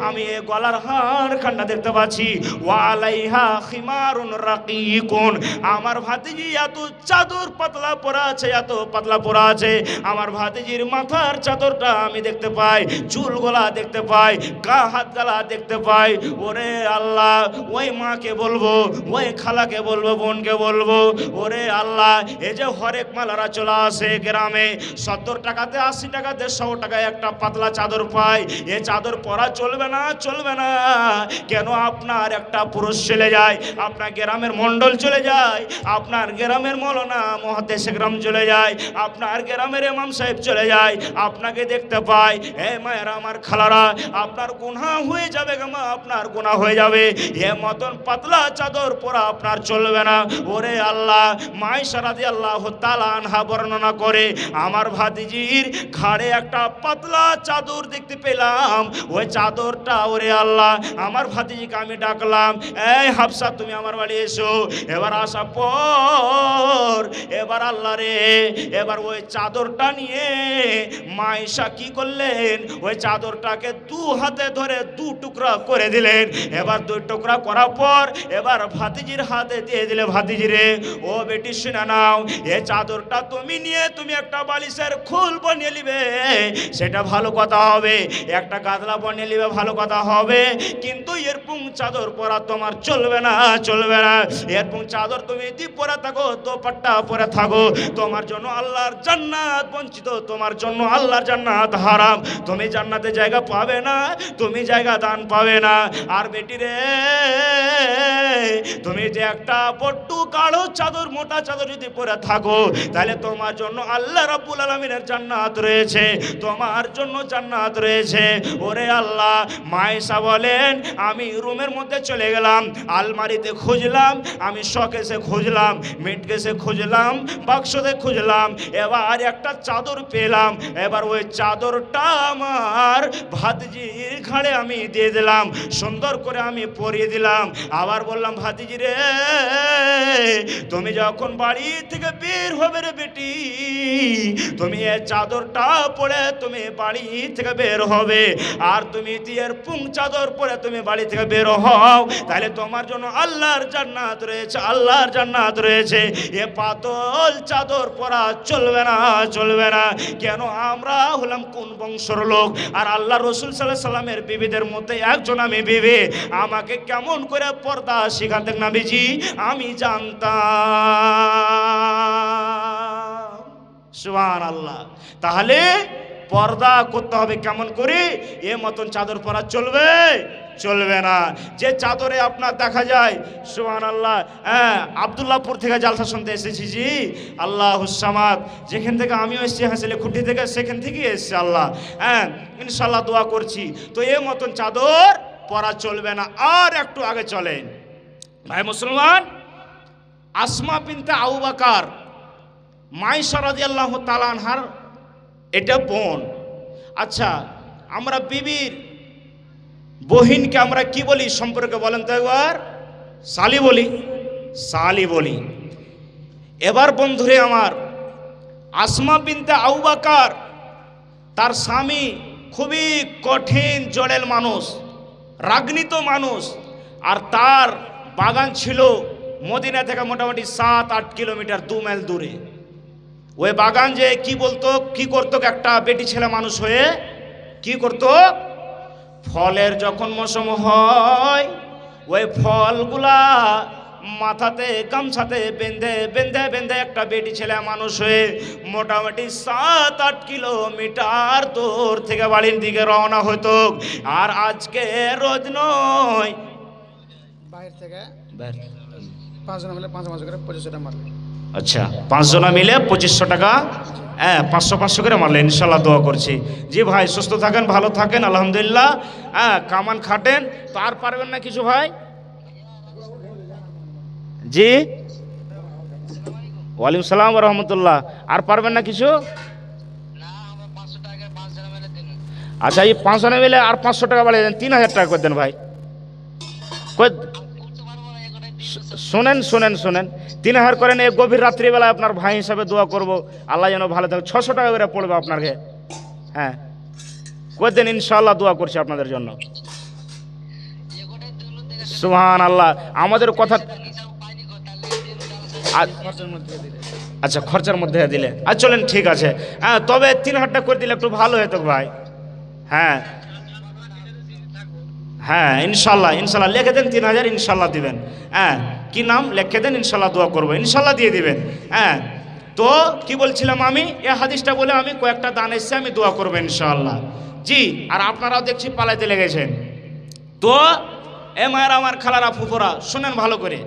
আমি এই গলার হাড় খান্ডা দেখতে পাচ্ছি। ওয়ালাইহা খিমারুন রাকিকুন, আমার ভাতিজি এত চাদর পাতলা পরা আছে, এত পাতলা পরা আছে, আমার ভাতিজির মাথার চাদরটা আমি দেখতে পাই, চুল গলা দেখতে পাই, গা হাত গলা দেখতে পাই। ওরে আল্লাহ, ওই মাকে বলবো, ওই খালাকে বলবো, বোনকে বলবো, ওরে আল্লাহ, এই যে হরেক মালারা চলে আসে গ্রামে, 70 টাকাতে 80 টাকাতে 100 টাকায় একটা পাতলা চাদর পায়, এ চাদর পরা চলবে না, চলবে না। কেন? আপনার একটা পুরুষ চলে যায়, আপনার গ্রামের মন্ডল চলে যায়, আপনার গ্রামের মৌলানা মহাদেশ গ্রাম চলে যায়, আপনার গ্রামের ইমাম সাহেব চলে যায়, আপনাকে দেখতে পায়। হে মায়েরা, আমার খালারা, আপনার গুনাহ হয়ে যাবে গো মা, আপনার গুনাহ হয়ে যাবে। এ মতন পাতলা চাদর পরা আপনার চলবে না। ওরে আল্লাহ, আয়েশা রাদিয়াল্লাহু তাআলা আনহা বর্ণনা করে, আমার ভাতিজির ঘাড়ে একটা পাতলা চাদর দেখতে পেলাম, ওই চাদরটা, ওরে আল্লাহ, আমার ভাতিজিকে আমি ডাকলাম, এই হাফসা তুমি আমার বাড়ি এসো। এবার আসার পর পর এবার আল্লাহ রে, এবার ওই চাদরটা নিয়ে মা আয়েশা কি করলেন, ওই চাদরটাকে দু হাতে ধরে দু টুকরা করে দিলেন। এবার দুই টুকরা করার পর এবার ভাতিজির হাতে দিয়ে দিলে, ভাতিজি রে ও বেটি শুনে নাও, এই চাদরটা তুমি নিয়ে তুমি একটা বালিশের খোল বানিয়ে নিবে, সেটা ভালো কথা হবে, একটা গাদলা বানিয়ে নিবে, ভালো কথা হবে, কিন্তু এরকম চাদর পরা তোমার চলবে না, চলবে না। এরকম চাদর তুমি যদি পরে থাকো, দোপাট্টা পরে থাকো, তোমার জন্য আল্লাহর জান্নাত বঞ্চিত, তোমার জন্য আল্লাহর জান্নাত হারাম, তুমি জান্নাতে জায়গা পাবে না, তুমি জায়গা দান পাবে না। আর বেটি রে, তুমি যে একটা বড্ড কালো চাদর, মোটা চাদর যদি পরে থাকো, তাহলে তোমার জন্য আল্লাহ রাব্বুল আলামিনের জান্নাত রয়েছে, তোমার জন্য জান্নাত রয়েছে। ওরে আল্লাহ, মা আয়েশা বলেন আমি রুমের মধ্যে চলে গেলাম, আলমারিতে খুঁজলাম, আমি শোকেসে খুঁজলাম, মিটকেসে খুঁজলাম, বাক্সতে খুঁজলাম, এবার একটা চাদর পেলাম। এবার ওই চাদরটা আমার ভাতিজির ঘাড়ে আমি দিয়ে দিলাম, সুন্দর করে আমি পরিয়ে দিলাম। আবার বললাম ভাতিজি রে, তুমি যখন বাড়ি থেকে বের হবে রে বেটি, তুমি এই চাদরটা পরে তুমি বাড়ি থেকে বের হবে, আর তুমি এরকম চাদর পরে তুমি বাড়ি থেকে বের হও, তাহলে তোমার জন্য আল্লাহর জান্নাত রয়েছে, আল্লাহর জান্নাত রয়েছে। এ পাতল চাদর পরা চলবে না, চলবে না। কেন? আমরা হলাম কোন বংশের লোক, আর আল্লাহ রসুল সাল্লাল্লাহু আলাইহি সাল্লামের বিবিদের মধ্যে একজন আমি বিবি, আমাকে কেমন করে পর্দা শিখাতেন নবীজি আমি জানতাম। সুবহানাল্লাহ। তাহলে পর্দা করতে হবে কেমন করে? এ মতন চাদর পরা চলবে, চলবে না। যে চাদরে আপনার দেখা যায়, সুবহানাল্লাহ, আব্দুল্লাহপুর থেকে জালসা শুনতে এসেছি জি, আল্লাহুস সামাদ, যেখান থেকে আমিও এসেছি হাসিলে খুঁটি থেকে, সেখান থেকেই এসেছি আল্লাহ, ইনশাল্লাহ দোয়া করছি। তো এ মতন চাদর পরা চলবে না। আর একটু আগে চলেন ভাই মুসলমান, আসমা বিনতে আবু বকর মা আয়েশা রাদিয়াল্লাহু তাআলা আনহার এটা বোন। আচ্ছা, আমরা বিবির বহিনকে আমরা কি বলি সম্পর্কে বলেন তো একবার? শালি বলি, শালি বলি। এবার বন্ধুরে আমার, আসমা বিনতে আবু বকর তার স্বামী খুবই কঠিন জড়েল মানুষ, রাগনিত মানুষ, আর তার বাগান ছিল মদিনা থেকে মোটামুটি 7-8 কিলোমিটার, 2 মাইল দূরে। ওই বাগান যে কি বলতো, কি করতো, একটা বেটি ছেলে মানুষ হয়ে কি করতো, ফলের যখন মৌসুম হয় ওই ফলগুলা মাথাতে গামছাতে বেঁধে বেঁধে বেঁধে একটা বেটি ছেলে মানুষ হয়ে মোটামুটি 7-8 কিলোমিটার দূর থেকে বাড়ির দিকে রওনা হতো। আর আজকে রোজ নয়, বাইরে থেকে 5 জন মিলে 500 করে 2500 টাকা মারবে। আচ্ছা, 5 জন মিলে 2500 টাকা, 500 করে মারলে ইনশাল্লাহ দোয়া করছি। জি ভাই, সুস্থ থাকেন, ভালো থাকেন, আলহামদুলিল্লাহ। কামান খাটেন। তো আর পারবেন না কিছু ভাই? জি, ওয়ালাইকুম সালাম ওয়া রাহমাতুল্লাহ। আর পারবেন না কিছু? আচ্ছা, এই 5 জন মিলে আর 500 টাকা বাড়িয়ে দেন, 3000 টাকা করে দেন ভাই। শোনেন শোনেন শোনেন, 3000 করেন। এই গভীর রাত্রিবেলায় আপনার ভাই হিসাবে দোয়া করব, আল্লাহ যেন ভালো থাকে। 600 টাকা করে পড়বে আপনাকে। হ্যাঁ, করে দেন, ইনশাআল্লাহ দোয়া করছি আপনাদের জন্য। সুবহানাল্লাহ। আমাদের কথা আচ্ছা, খরচার মধ্যে দিলে আর চলেন, ঠিক আছে। তবে 3000 টাকা করে দিলে একটু ভালো হতো ভাই। হ্যাঁ হ্যাঁ, ইনশাল্লাহ ইনশাল্লাহ লিখে দেন, 3000 ইনশাল্লাহ দিবেন। কি নাম লিখে দেন, ইনশাল্লাহ দোয়া করবো, ইনশাল্লাহ দিয়ে দিবেন। তো কি বলছিলাম আমি, এই হাদিসটা বলে আমি কয়েকটা দান এসছে, আমি দোয়া করবো ইনশাল্লাহ। জি, আর আপনারাও দেখছি পালাইতে লেগেছেন। তো এ মায়ের আমার খালারা ফুফোরা, শুনেন ভালো করে।